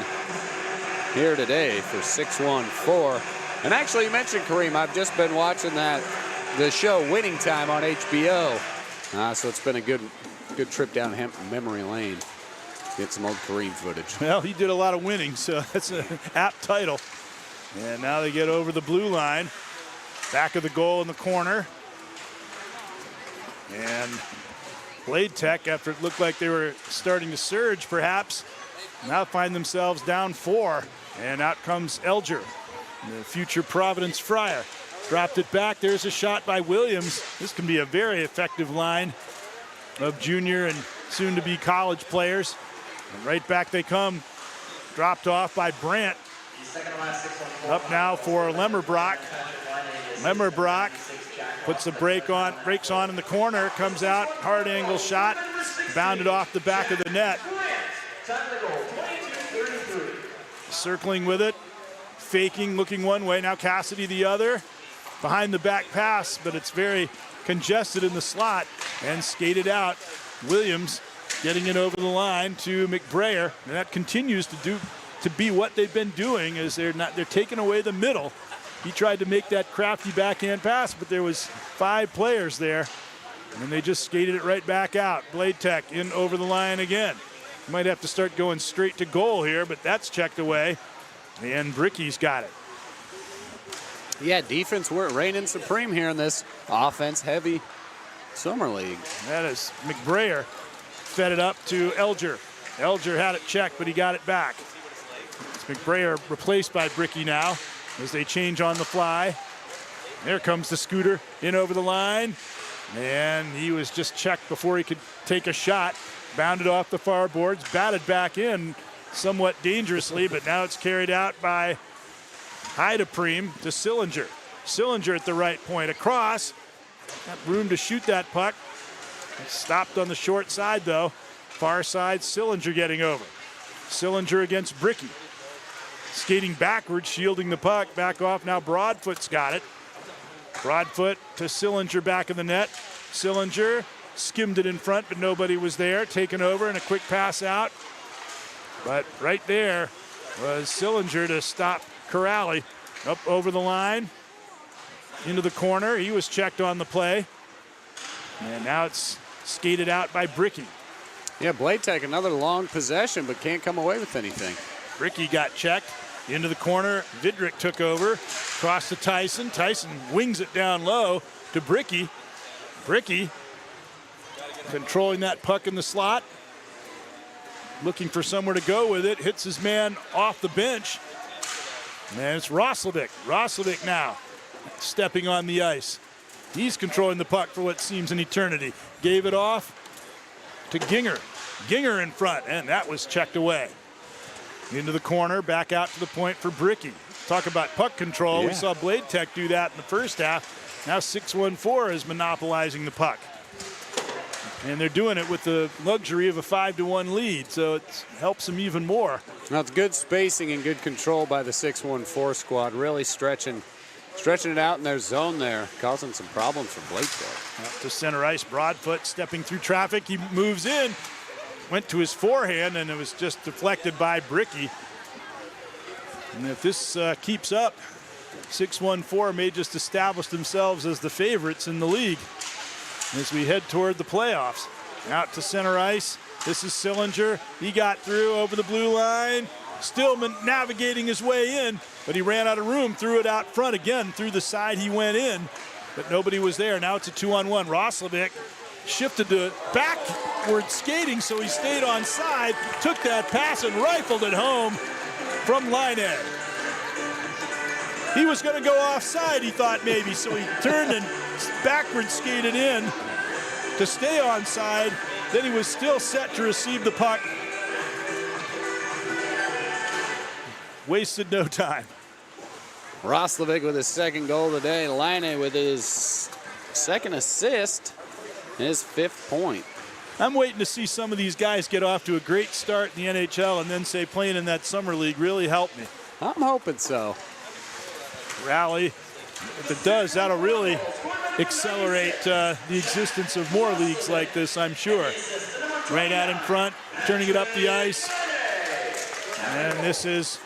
here today for 6-1-4. And actually, you mentioned Kareem. I've just been watching the show Winning Time on HBO. So it's been a good trip down memory lane. Get some old Kareem footage. Well, he did a lot of winning, so that's an apt title. And now they get over the blue line. Back of the goal in the corner. And Bladetech, after it looked like they were starting to surge, perhaps, now find themselves down 4. And out comes Elger, the future Providence Friar. Dropped it back. There's a shot by Williams. This can be a very effective line of junior and soon-to-be college players. And right back they come. Dropped off by Brandt. Up now for Lemmerbrock. Lemmerbrock puts the brakes on in the corner, comes out, hard angle shot, bounded off the back of the net. Circling with it, faking, looking one way, now Cassidy the other. Behind the back pass, but it's very congested in the slot and skated out. Williams getting it over the line to McBrayer, and that continues to be what they've been doing, is they're taking away the middle. He tried to make that crafty backhand pass, but there was 5 players there, and they just skated it right back out. Bladetech in over the line again. Might have to start going straight to goal here, but that's checked away, and Bricky's got it. Yeah, defense weren't reigning supreme here in this offense-heavy summer league. That is McBrayer. Fed it up to Elger. Elger had it checked, but he got it back. It's McBrayer replaced by Bricky now as they change on the fly. There comes the scooter in over the line. And he was just checked before he could take a shot. Bounded off the far boards, batted back in somewhat dangerously, but now it's carried out by Heideprem to Sillinger. Sillinger at the right point, across. Got room to shoot that puck. Stopped on the short side, though. Far side, Sillinger getting over. Sillinger against Bricky. Skating backwards, shielding the puck. Back off, now Broadfoot's got it. Broadfoot to Sillinger back of the net. Sillinger skimmed it in front, but nobody was there. Taken over and a quick pass out. But right there was Sillinger to stop Corrali. Up over the line, into the corner. He was checked on the play. And now it's skated out by Bricky. Yeah, Bladetech, another long possession, but can't come away with anything. Bricky got checked into the corner. Vidrick took over, crossed to Tyson. Tyson wings it down low to Bricky. Bricky controlling that puck in the slot, looking for somewhere to go with it. Hits his man off the bench. And it's Roslovic. Roslovic now stepping on the ice. He's controlling the puck for what seems an eternity. Gave it off to Ginger. Ginger in front, and that was checked away. Into the corner, back out to the point for Bricky. Talk about puck control. Yeah. We saw Bladetech do that in the first half. Now 6-1-4 is monopolizing the puck. And they're doing it with the luxury of a 5-1 lead, so it helps them even more. Now it's good spacing and good control by the 6-1-4 squad, really stretching it out in their zone there, causing some problems for Bladetech. Up to center ice, Broadfoot stepping through traffic. He moves in, went to his forehand, and it was just deflected by Bricky. And if this keeps up, 6-1-4 may just establish themselves as the favorites in the league as we head toward the playoffs. Out to center ice. This is Sillinger. He got through over the blue line. Stillman navigating his way in, but he ran out of room, threw it out front again. Through the side he went in, but nobody was there. Now it's a 2-on-1. Roslovic shifted to backward skating, so he stayed on side, took that pass and rifled it home from line end. He was going to go offside, he thought maybe, so he turned and backward skated in to stay on side. Then he was still set to receive the puck. Wasted no time. Roslovic with his second goal of the day. Laine with his second assist, his 5th point. I'm waiting to see some of these guys get off to a great start in the NHL and then say playing in that summer league really helped me. I'm hoping so. Rally, if it does, that'll really accelerate the existence of more leagues like this, I'm sure. Right out in front, turning it up the ice. And this is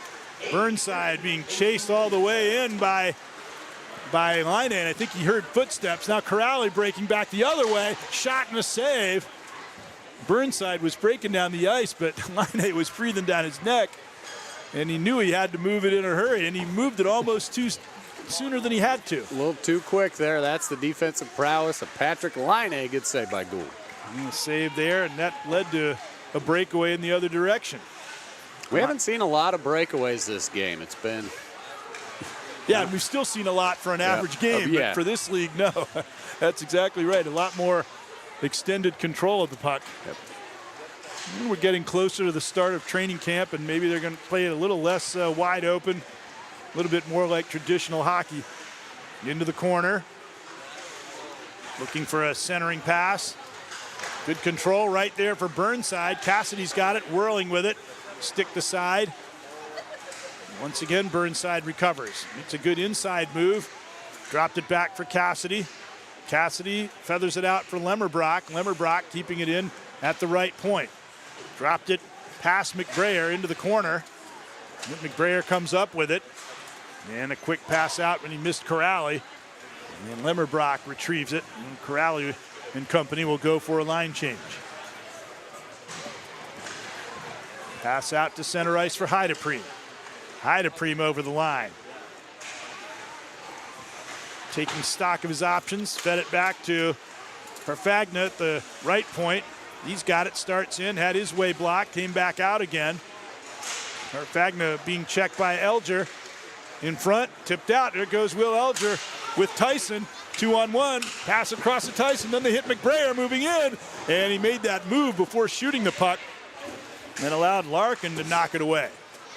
Burnside being chased all the way in by Laine. I think he heard footsteps. Now Corrali breaking back the other way. Shot and a save. Burnside was breaking down the ice, but Laine was breathing down his neck. And he knew he had to move it in a hurry, and he moved it almost sooner than he had to. A little too quick there. That's the defensive prowess of Patrick Laine. Good save by Gould. Save there, and that led to a breakaway in the other direction. We haven't seen a lot of breakaways this game. It's been... Yeah, we've still seen a lot for an average game, but for this league, no. That's exactly right. A lot more extended control of the puck. Yep. We're getting closer to the start of training camp, and maybe they're going to play it a little less wide open, a little bit more like traditional hockey. Into the corner, looking for a centering pass. Good control right there for Burnside. Cassidy's got it, whirling with it. Stick to side. Once again, Burnside recovers. It's a good inside move. Dropped it back for Cassidy. Cassidy feathers it out for Lemmerbrock. Lemmerbrock keeping it in at the right point. Dropped it past McBrayer into the corner. McBrayer comes up with it. And a quick pass out when he missed Corrali. And Lemmerbrock retrieves it. And Corrali and company will go for a line change. Pass out to center ice for Heidepriem. Heidepriem over the line. Taking stock of his options, fed it back to Farfagna at the right point. He's got it, starts in, had his way blocked, came back out again. Farfagna being checked by Elger. In front, tipped out. There goes Will Elger with Tyson. 2-on-1, pass across to Tyson. Then they hit McBrayer moving in, and he made that move before shooting the puck and allowed Larkin to knock it away.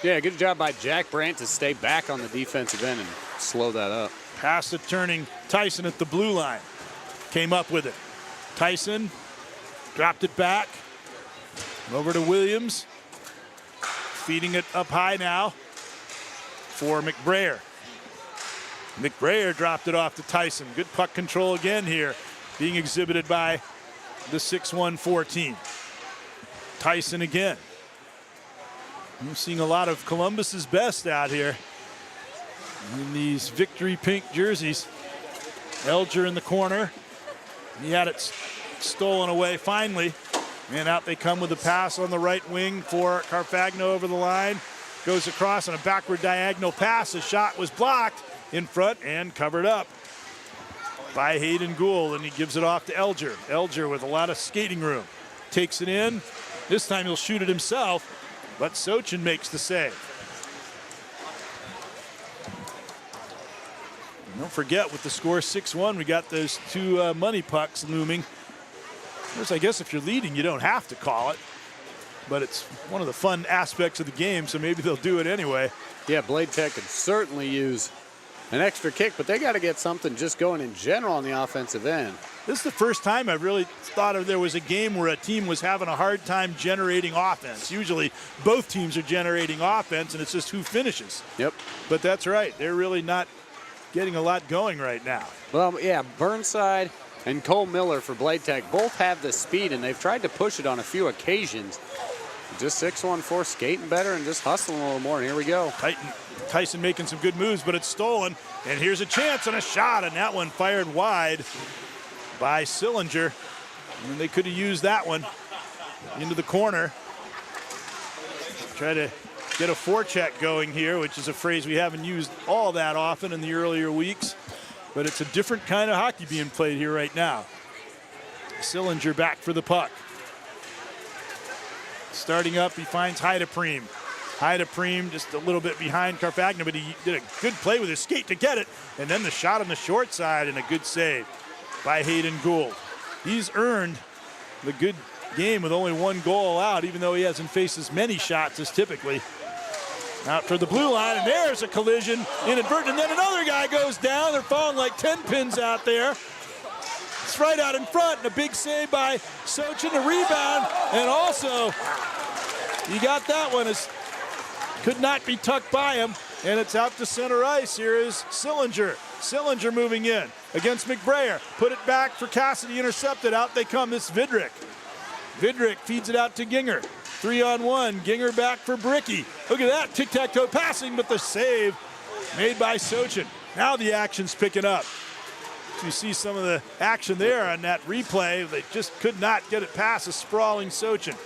Yeah, good job by Jack Brandt to stay back on the defensive end and slow that up. Pass to turning Tyson at the blue line. Came up with it. Tyson dropped it back. Over to Williams. Feeding it up high now for McBrayer. McBrayer dropped it off to Tyson. Good puck control again here, being exhibited by the 6'1" 14. Tyson again. I'm seeing a lot of Columbus's best out here in these victory pink jerseys. Elger in the corner. He had it stolen away finally. And out they come with a pass on the right wing for Carfagno over the line. Goes across on a backward diagonal pass. The shot was blocked in front and covered up by Hayden Gould, and he gives it off to Elger. Elger with a lot of skating room. Takes it in. This time he'll shoot it himself. But Sochin makes the save. And don't forget, with the score 6-1, we got those two money pucks looming. Of course, I guess if you're leading, you don't have to call it. But it's one of the fun aspects of the game, so maybe they'll do it anyway. Yeah, Bladetech could certainly use an extra kick, but they got to get something just going in general on the offensive end. This is the first time I've really thought there was a game where a team was having a hard time generating offense. Usually both teams are generating offense, and it's just who finishes. Yep. But that's right. They're really not getting a lot going right now. Well, yeah, Burnside and Cole Miller for Bladetech both have the speed, and they've tried to push it on a few occasions. Just 6-1-4 skating better and just hustling a little more, and here we go. Tyson making some good moves, but it's stolen. And here's a chance and a shot, and that one fired wide by Sillinger. And they could have used that one into the corner. Try to get a forecheck going here, which is a phrase we haven't used all that often in the earlier weeks. But it's a different kind of hockey being played here right now. Sillinger back for the puck. Starting up, he finds Heidepriem. Heidepriem just a little bit behind Carfagna, but he did a good play with his skate to get it. And then the shot on the short side and a good save by Hayden Gould. He's earned the good game with only 1 goal allowed, even though he hasn't faced as many shots as typically. Out for the blue line, and there's a collision, inadvertent, and then another guy goes down. They're falling like 10 pins out there. It's right out in front, and a big save by Sochin, a rebound, and also he got that one. Could not be tucked by him, and it's out to center ice. Here is Sillinger. Sillinger moving in against McBrayer. Put it back for Cassidy, intercepted. Out they come. This Vidrick. Vidrick feeds it out to Ginger. 3-on-1. Ginger back for Bricky. Look at that tic-tac-toe passing, but the save made by Sochin. Now the action's picking up. You see some of the action there on that replay. They just could not get it past a sprawling Sochin.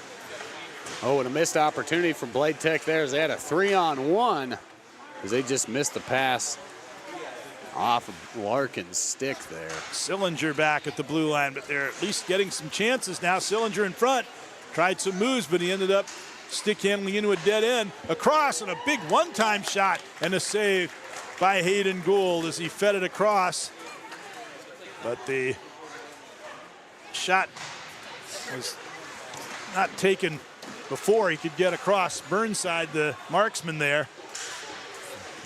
Oh, and a missed opportunity from Bladetech there as they had a 3-on-1 as they just missed the pass off of Larkin's stick there. Sillinger back at the blue line, but they're at least getting some chances now. Sillinger in front. Tried some moves, but he ended up stick handling into a dead end. Across, and a big one-time shot, and a save by Hayden Gould as he fed it across. But the shot was not taken before he could get across Burnside, the marksman there.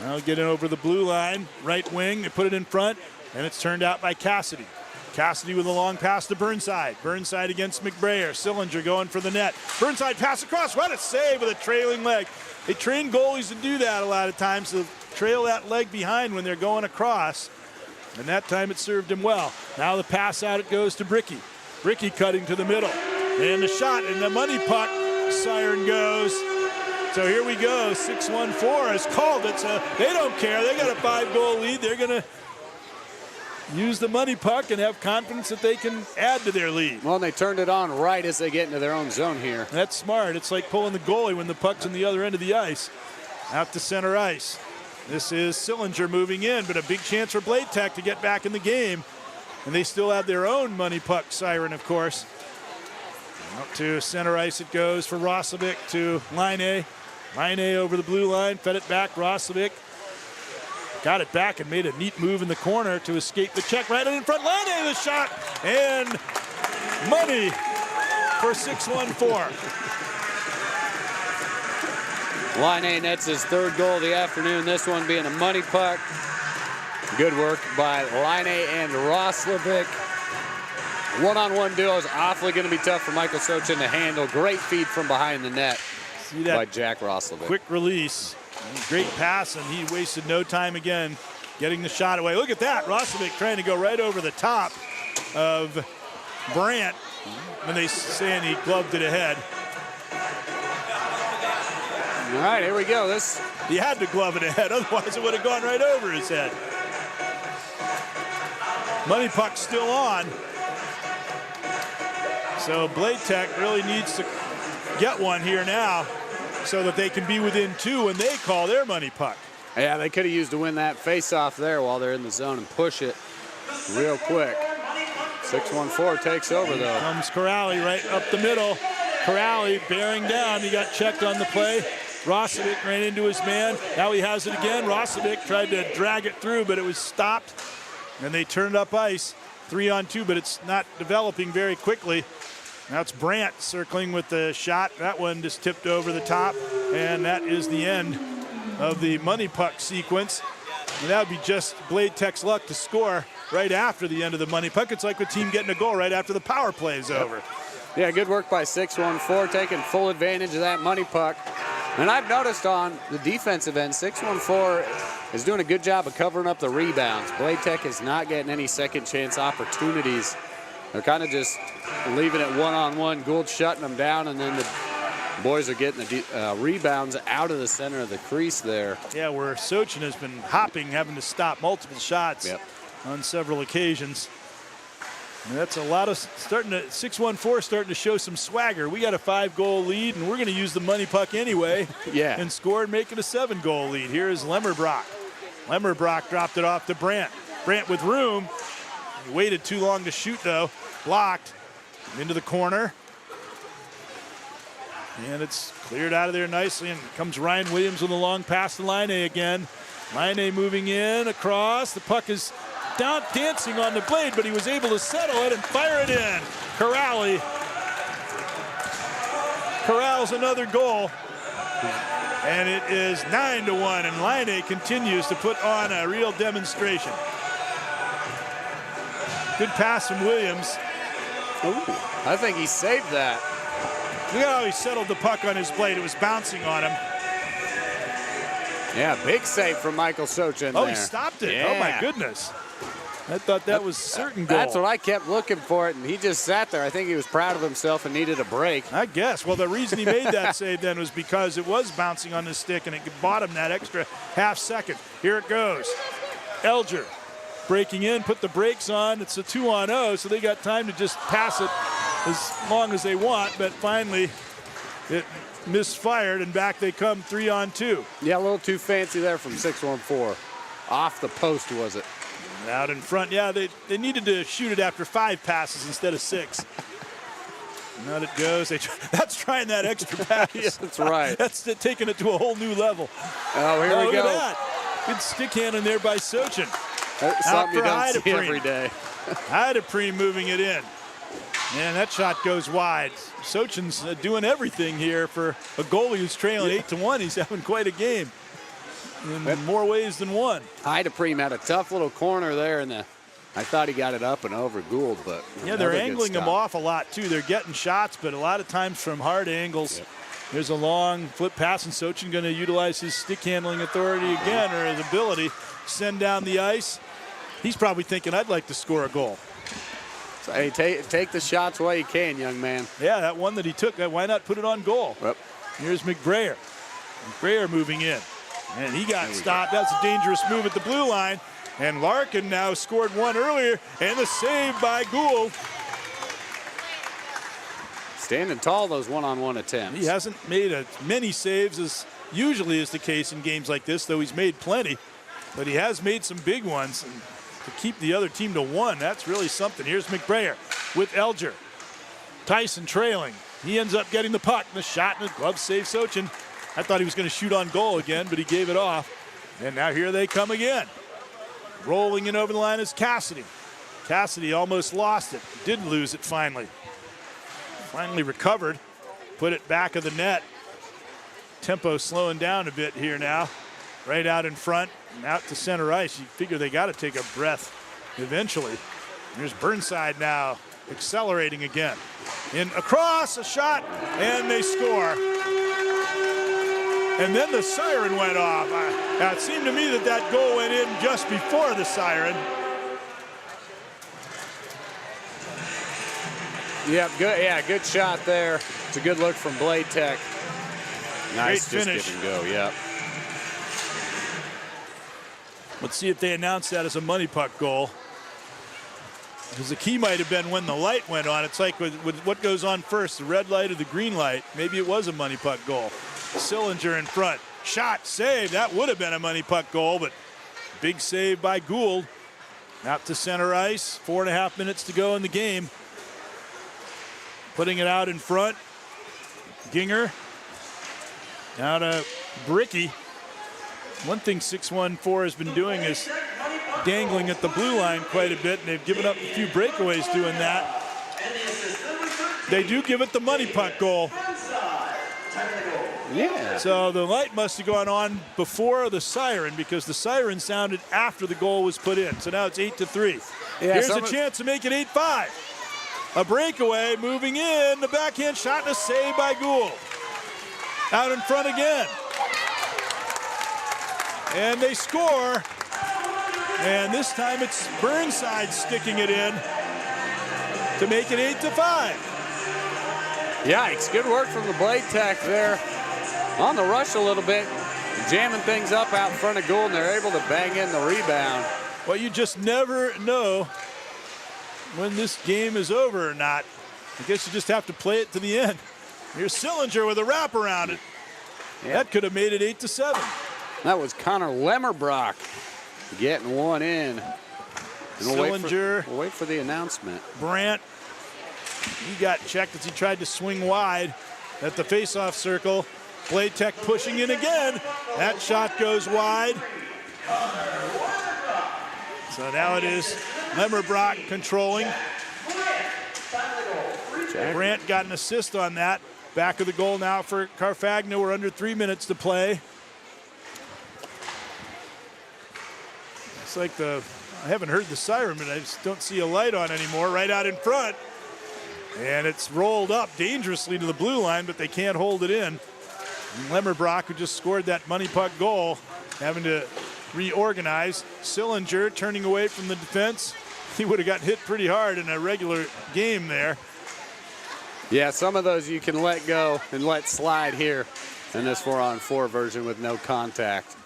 Now getting over the blue line, right wing, they put it in front, and it's turned out by Cassidy. Cassidy with a long pass to Burnside. Burnside against McBrayer. Sillinger going for the net. Burnside pass across. What a save with a trailing leg. They train goalies to do that a lot of times, to trail that leg behind when they're going across. And that time it served him well. Now the pass out, it goes to Bricky. Bricky cutting to the middle. And the shot, and the money puck siren goes. So here we go. 6-1-4 has called it. So they don't care. They got a 5-goal lead. They're going to use the money puck and have confidence that they can add to their lead. Well, they turned it on right as they get into their own zone here. That's smart. It's like pulling the goalie when the puck's on the other end of the ice. Out to center ice. This is Sillinger moving in, but a big chance for Bladetech to get back in the game. And they still have their own money puck siren, of course. Out to center ice it goes for Roslovic to Line. Line over the blue line, fed it back. Roslovic got it back and made a neat move in the corner to escape the check. Right in front, Line, the shot, and money for 6-1-4. Line nets his 3rd goal of the afternoon, this one being a money puck. Good work by Line and Roslovic. One-on-one duo is awfully going to be tough for Michael Sochin to handle. Great feed from behind the net by Jack Roslovic. Quick release. Great pass, and he wasted no time again getting the shot away. Look at that. Roslovic trying to go right over the top of Brandt when they saying he gloved it ahead. All right, here we go. He had to glove it ahead, otherwise it would have gone right over his head. Money puck still on. So Bladetech really needs to get one here now so that they can be within 2 when they call their money puck. Yeah, they could have used to win that face-off there while they're in the zone and push it real quick. 6-1-4 takes over, though. Here comes Corrali right up the middle. Corrali bearing down. He got checked on the play. Roslovic ran into his man. Now he has it again. Roslovic tried to drag it through, but it was stopped. And they turned up ice. 3-on-2, but it's not developing very quickly. Now it's Brandt circling with the shot. That one just tipped over the top, and that is the end of the money puck sequence. And that would be just Bladetech's luck to score right after the end of the money puck. It's like the team getting a goal right after the power play is over. Yeah, good work by 6-1-4, taking full advantage of that money puck. And I've noticed on the defensive end, 6-1-4 is doing a good job of covering up the rebounds. Bladetech is not getting any second chance opportunities. They're kind of just leaving it one-on-one. Gould shutting them down, and then the boys are getting the rebounds out of the center of the crease there. Yeah, where Sochin has been hopping, having to stop multiple shots on several occasions. And that's a lot of 6-1-4 starting to show some swagger. We got a 5-goal lead, and we're going to use the money puck anyway. Yeah. And score and make it a 7-goal lead. Here is Lemmerbrock. Lemmerbrock dropped it off to Brandt. Brandt with room. He waited too long to shoot, though. Blocked. Into the corner. And it's cleared out of there nicely. And comes Ryan Williams with a long pass to Line again. Line moving in, across. The puck is down, dancing on the blade, but he was able to settle it and fire it in. Corrals another goal. And it is 9-1, and Line continues to put on a real demonstration. Good pass from Williams. Ooh, I think he saved that. Look at how he settled the puck on his blade. It was bouncing on him. Yeah, big save from Michael Sochin there. He stopped it. Yeah. Oh, my goodness. I thought that was certain goal. That's what I kept looking for it, and he just sat there. I think he was proud of himself and needed a break. I guess. Well, the reason he made that save then was because it was bouncing on his stick, and it bought him that extra half second. Here it goes. Elger breaking in, put the brakes on. It's a 2-on-0, so they got time to just pass it as long as they want, but finally it misfired, and back they come 3-on-2. Yeah, a little too fancy there from 6-1-4. Off the post, was it? Out in front, yeah, they needed to shoot it after 5 passes instead of 6. And out it goes. That's trying that extra pass. Yeah, that's right. That's taking it to a whole new level. Oh, here we look go. At that. Good stick handling there by Sochin. That's something you don't see every day. Heidepreen moving it in. And that shot goes wide. Sochin's doing everything here for a goalie who's trailing 8-1. He's having quite a game in more ways than one. Heidepreen had a tough little corner there, and I thought he got it up and over Gould, but yeah, they're angling him off a lot too. They're getting shots, but a lot of times from hard angles. Yep. There's a long flip pass, and Sochin going to utilize his stick handling authority again, or his ability to send down the ice. He's probably thinking, I'd like to score a goal. So, hey, take the shots while you can, young man. Yeah, that one that he took, why not put it on goal? Yep. Here's McBrayer. McBrayer moving in. And he got stopped. That's a dangerous move at the blue line. And Larkin now scored one earlier, and the save by Gould. Standing tall, those one-on-one attempts. He hasn't made as many saves as usually is the case in games like this, though he's made plenty. But he has made some big ones. And to keep the other team to 1, that's really something. Here's McBrayer with Elger. Tyson trailing. He ends up getting the puck. The shot and the glove save Sochin. I thought he was going to shoot on goal again, but he gave it off. And now here they come again. Rolling in over the line is Cassidy. Cassidy almost lost it. Did lose it finally. Finally recovered. Put it back of the net. Tempo slowing down a bit here now. Right out in front and out to center ice. You figure they got to take a breath eventually. Here's Burnside now accelerating again. In across, a shot, and they score. And then the siren went off. It seemed to me that goal went in just before the siren. Yep, good. Yeah, good shot there. It's a good look from Bladetech. Nice Great finish. Just give and go. Yep. Let's see if they announce that as a money puck goal. Because the key might have been when the light went on. It's like with what goes on first, the red light or the green light. Maybe it was a money puck goal. Sillinger in front. Shot, save. That would have been a money puck goal, but big save by Gould. Out to center ice. 4.5 minutes to go in the game. Putting it out in front. Ginger. Now to Bricky. One thing 6-1-4 has been doing is dangling at the blue line quite a bit, and they've given up a few breakaways doing that. They do give it the money puck goal. Yeah. So the light must have gone on before the siren, because the siren sounded after the goal was put in. So now it's 8-3. Yeah, here's a chance to make it 8-5. A breakaway moving in. The backhand shot and a save by Gould. Out in front again. And they score. And this time it's Burnside sticking it in to make it 8-5. Yikes, good work from the Bladetech there. On the rush a little bit, jamming things up out in front of Gould, and they're able to bang in the rebound. Well, you just never know when this game is over or not. I guess you just have to play it to the end. Here's Sillinger with a wrap around it. Yeah. That could have made it 8-7. That was Connor Lemmerbrock getting one in. And Sillinger. We'll wait for the announcement. Brandt, he got checked as he tried to swing wide at the faceoff circle. Bladetech pushing in again. That shot goes wide. So now it is Lemmerbrock controlling. Brandt got an assist on that. Back of the goal now for Carfagna. We're under 3 minutes to play. It's like I haven't heard the siren, but I just don't see a light on anymore. Right out in front. And it's rolled up dangerously to the blue line, but they can't hold it in. And Lemmerbrock, who just scored that money puck goal, having to reorganize. Sillinger turning away from the defense. He would have got hit pretty hard in a regular game there. Yeah, some of those you can let go and let slide here in this 4-on-4 version with no contact.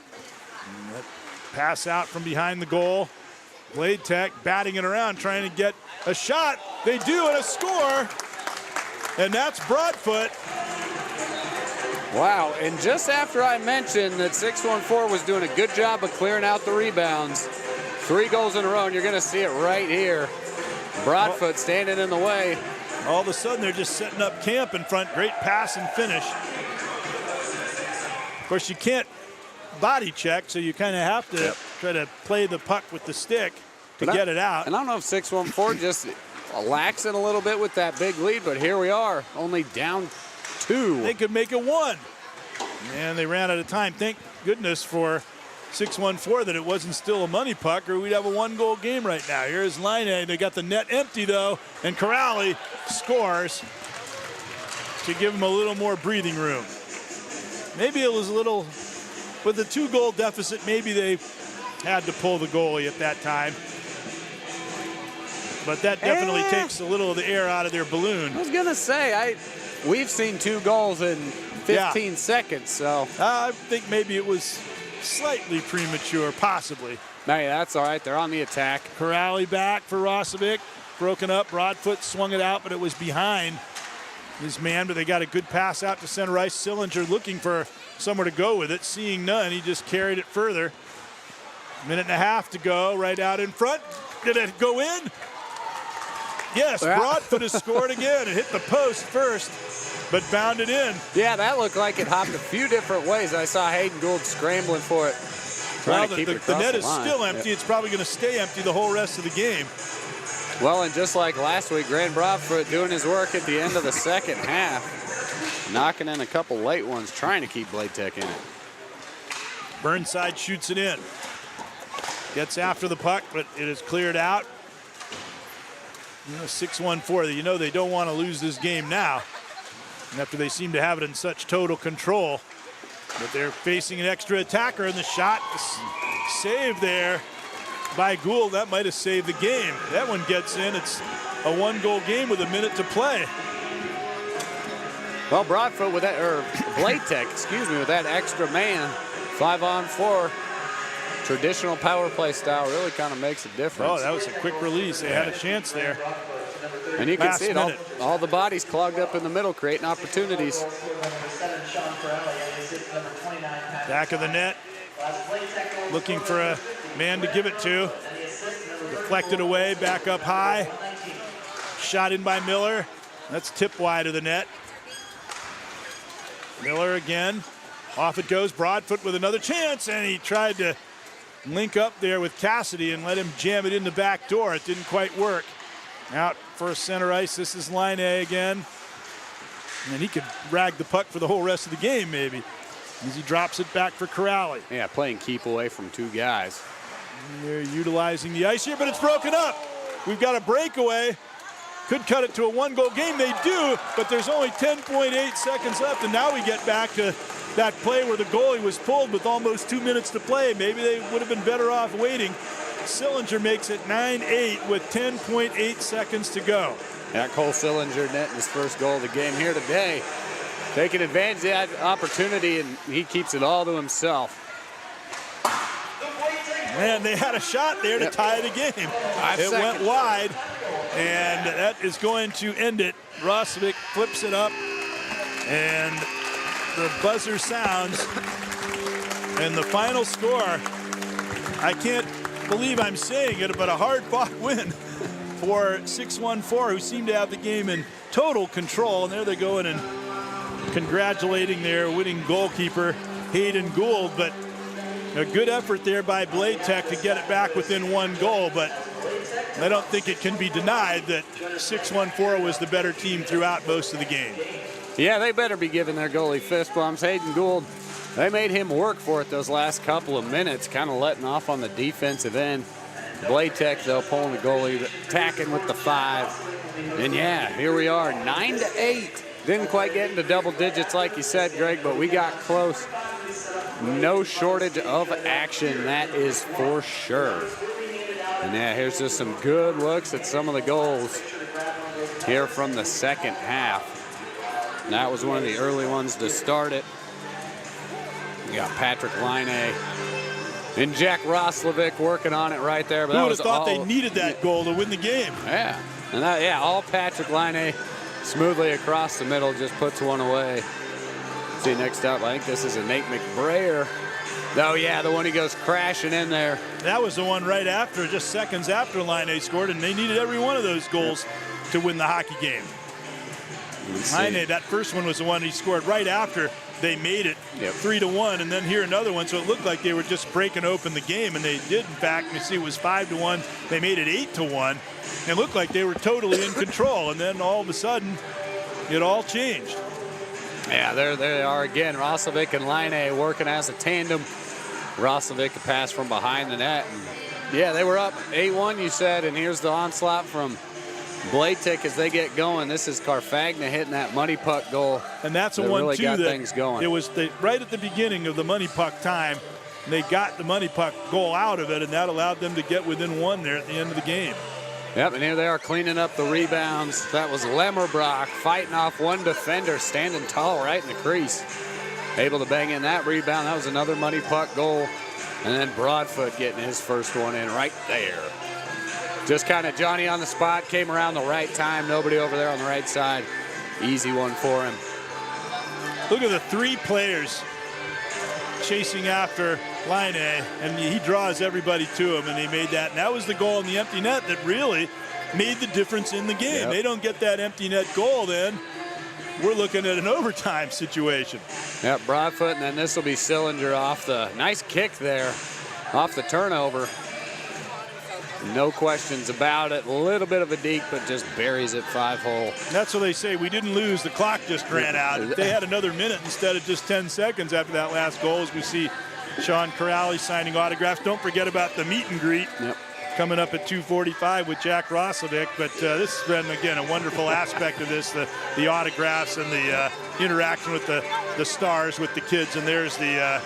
Pass out from behind the goal. Bladetech batting it around, trying to get a shot. They do, and a score. And that's Broadfoot. Wow, and just after I mentioned that 614 was doing a good job of clearing out the rebounds, 3 goals in a row, and you're going to see it right here. Broadfoot standing in the way. All of a sudden, they're just setting up camp in front. Great pass and finish. Of course, you can't body check, so you kind of have to try to play the puck with the stick to get it out. And I don't know if 614 just laxing a little bit with that big lead, but here we are, only down 2. They could make it 1. And they ran out of time. Thank goodness for 614 that it wasn't still a money puck, or we'd have a 1-goal game right now. Here's Laine. They got the net empty, though, and Corrali scores to give him a little more breathing room. Maybe it was a little, with the 2-goal deficit, maybe they had to pull the goalie at that time. But that definitely takes a little of the air out of their balloon. I was going to say, we've seen 2 goals in 15 seconds, so. I think maybe it was slightly premature, possibly. Hey, that's all right. They're on the attack. Corrali back for Rosovic. Broken up. Broadfoot swung it out, but it was behind his man, but they got a good pass out to center ice. Sillinger looking for somewhere to go with it. Seeing none, he just carried it further. 1.5 minutes to go, right out in front. Did it go in? Yes, Broadfoot has scored again. It hit the post first, but bounded in. Yeah, that looked like it hopped a few different ways. I saw Hayden Gould scrambling for it. Well, the net is still empty. It's probably going to stay empty the whole rest of the game. Well, and just like last week, Grant Broadfoot doing his work at the end of the second half, knocking in a couple late ones, trying to keep Bladetech in it. Burnside shoots it in. Gets after the puck, but it is cleared out. 6-1-4, you know they don't want to lose this game now after they seem to have it in such total control. But they're facing an extra attacker, and the shot saved there by Gould. That might have saved the game. That one gets in. It's a 1-goal game with 1 minute to play. Well, Broadfoot with that, or Bladetech, excuse me, with that extra man, 5-on-4. Traditional power play style really kind of makes a difference. Oh, that was a quick release. They had a chance there. And you can see it, all the bodies clogged up in the middle, creating opportunities. Back of the net, looking for a man to give it to. Deflected away, back up high. Shot in by Miller. That's tipped wide of the net. Miller again. Off it goes. Broadfoot with another chance, and he tried to link up there with Cassidy and let him jam it in the back door. It didn't quite work. Out for center ice. This is Laine again. And he could rag the puck for the whole rest of the game, maybe, as he drops it back for Corrali. Yeah, playing keep away from 2 guys. And they're utilizing the ice here, but it's broken up. We've got a breakaway. Could cut it to a 1-goal game. They do, but there's only 10.8 seconds left, and now we get back to that play where the goalie was pulled with almost 2 minutes to play. Maybe they would have been better off waiting. Sillinger makes it 9-8 with 10.8 seconds to go. Yeah, Cole Sillinger netting his first goal of the game here today. Taking advantage of that opportunity, and he keeps it all to himself. Man, they had a shot there to tie the game. It went wide. and that is going to end it. Roslovic flips it up, and the buzzer sounds, and the final score, I can't believe I'm saying it, but a hard-fought win for 614, who seem to have the game in total control. And there they go in and congratulating their winning goalkeeper, Hayden Gould. But a good effort there by Bladetech to get it back within 1 goal. But I don't think it can be denied that 614 was the better team throughout most of the game. Yeah, they better be giving their goalie fist bumps. Hayden Gould, they made him work for it those last couple of minutes, kind of letting off on the defensive end. Bladetech, though, pulling the goalie, attacking with the 5. And yeah, here we are, 9-8. Didn't quite get into double digits like you said, Greg, but we got close. No shortage of action, that is for sure. And yeah, here's just some good looks at some of the goals here from the second half. That was one of the early ones to start it. You got Patrick Laine and Jack Roslovic working on it right there. But who would have thought they needed that goal to win the game? Yeah, and that, yeah, all Patrick Laine smoothly across the middle, just puts one away. See next up, I think this is a Nate McBrayer. Oh yeah, the one he goes crashing in there. That was the one right after, just seconds after Laine scored, and they needed every one of those goals to win the hockey game. Laine, that first one was the one he scored right after they made it 3-1, and then here another one. So it looked like they were just breaking open the game, and they did. In fact, you see it was 5-1. They made it 8-1. It looked like they were totally in control, and then all of a sudden, it all changed. Yeah, there they are again. Roslovic and Laine working as a tandem. Roslovic a pass from behind the net. And yeah, they were up 8-1, you said, and here's the onslaught from Bladetech as they get going. This is Carfagna hitting that money puck goal. And that's the one, really too, got that things going. It was right at the beginning of the money puck time. They got the money puck goal out of it, and that allowed them to get within 1 there at the end of the game. Yep, and here they are cleaning up the rebounds. That was Lemmerbrock fighting off one defender, standing tall right in the crease. Able to bang in that rebound. That was another money puck goal. And then Broadfoot getting his first one in right there. Just kind of Johnny on the spot, came around the right time. Nobody over there on the right side. Easy one for him. Look at the 3 players chasing after Laine, and he draws everybody to him, and he made that. And that was the goal in the empty net that really made the difference in the game. They don't get that empty net goal, then we're looking at an overtime situation. Yep, Broadfoot, and then this will be Sillinger off the nice kick there, off the turnover. No questions about it. A little bit of a deke, but just buries it 5-hole. That's what they say. We didn't lose. The clock just ran out. If they had another minute instead of just 10 seconds after that last goal, as we see Sean Corrali signing autographs. Don't forget about the meet and greet coming up at 2:45 with Jack Roslovic. But this has been, again, a wonderful aspect of this, the autographs and the interaction with the stars, with the kids. And there's the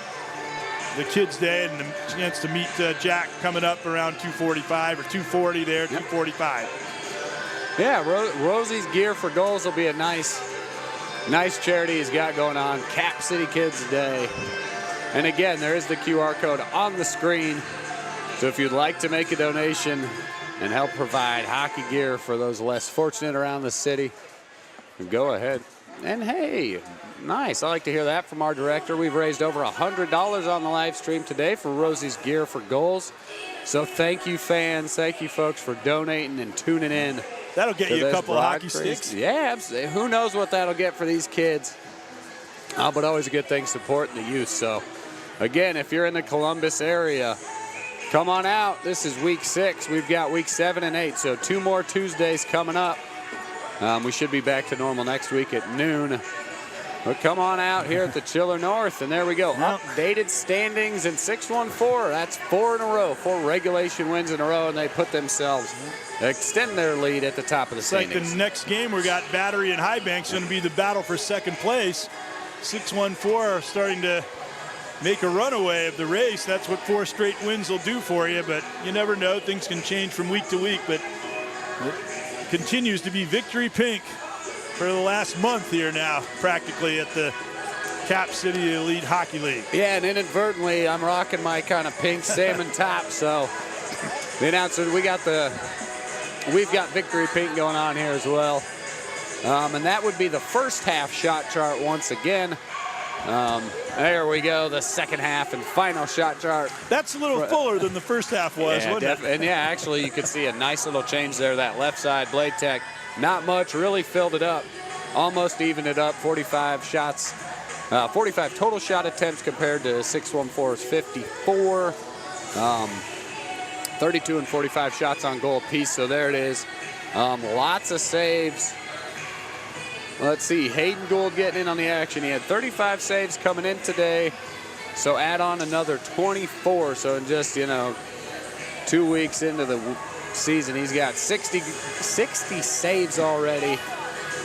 Kids Day and the chance to meet Jack coming up around 2:45 or 2:40 there, 2:45. Yeah, Rosie's Gear for Goals will be a nice charity he's got going on. Cap City Kids Day. And again, there is the QR code on the screen. So if you'd like to make a donation and help provide hockey gear for those less fortunate around the city, go ahead. And hey, nice. I like to hear that from our director. We've raised over $100 on the live stream today for Rosie's Gear for Goals. So thank you, fans. Thank you, folks, for donating and tuning in. That'll get you a couple of hockey sticks. Yeah, absolutely. Who knows what that'll get for these kids. But always a good thing supporting the youth. So, again, if you're in the Columbus area, come on out. This is week 6. We've got week 7 and 8. So 2 more Tuesdays coming up. We should be back to normal next week at noon. But come on out here at the Chiller North, and there we go. Updated standings in 614. That's 4 in a row, 4 regulation wins in a row, and they put themselves, extend their lead at the top of the standings. Like the next game, we got Battery and High Bank's going to be the battle for second place. 614 are starting to make a runaway of the race. That's what 4 straight wins will do for you, but you never know. Things can change from week to week, but it continues to be victory pink for the last month here now, practically, at the Cap City Elite Hockey League. Yeah, and inadvertently, I'm rocking my kind of pink salmon top, so the announcer, we got the we've got victory pink going on here as well. And that would be the first half shot chart once again. There we go, the second half and final shot chart. That's a little fuller than the first half was, wasn't it? And yeah, actually you could see a nice little change there. That left side, Bladetech, not much, really filled it up. Almost evened it up, 45 shots, 45 total shot attempts compared to 614's 54. 32 and 45 shots on goal apiece, so there it is. Lots of saves. Let's see, Hayden Gould getting in on the action. He had 35 saves coming in today, so add on another 24. So in just, 2 weeks into the season, he's got 60 saves already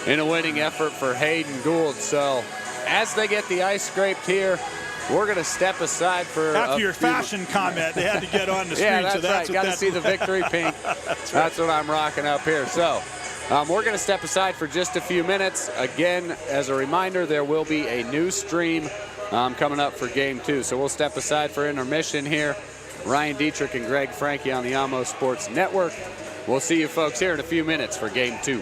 in a winning effort for Hayden Gould. So as they get the ice scraped here, we're going to step aside for after your fashion comment. They had to get on the screen. Yeah, that's so that's right. Got to see the victory pink. That's what I'm rocking up here. So we're going to step aside for just a few minutes. Again, as a reminder, there will be a new stream coming up for Game 2. So we'll step aside for intermission here. Ryan Dietrich and Greg Frankie on the Yamo Sports Network. We'll see you folks here in a few minutes for Game 2.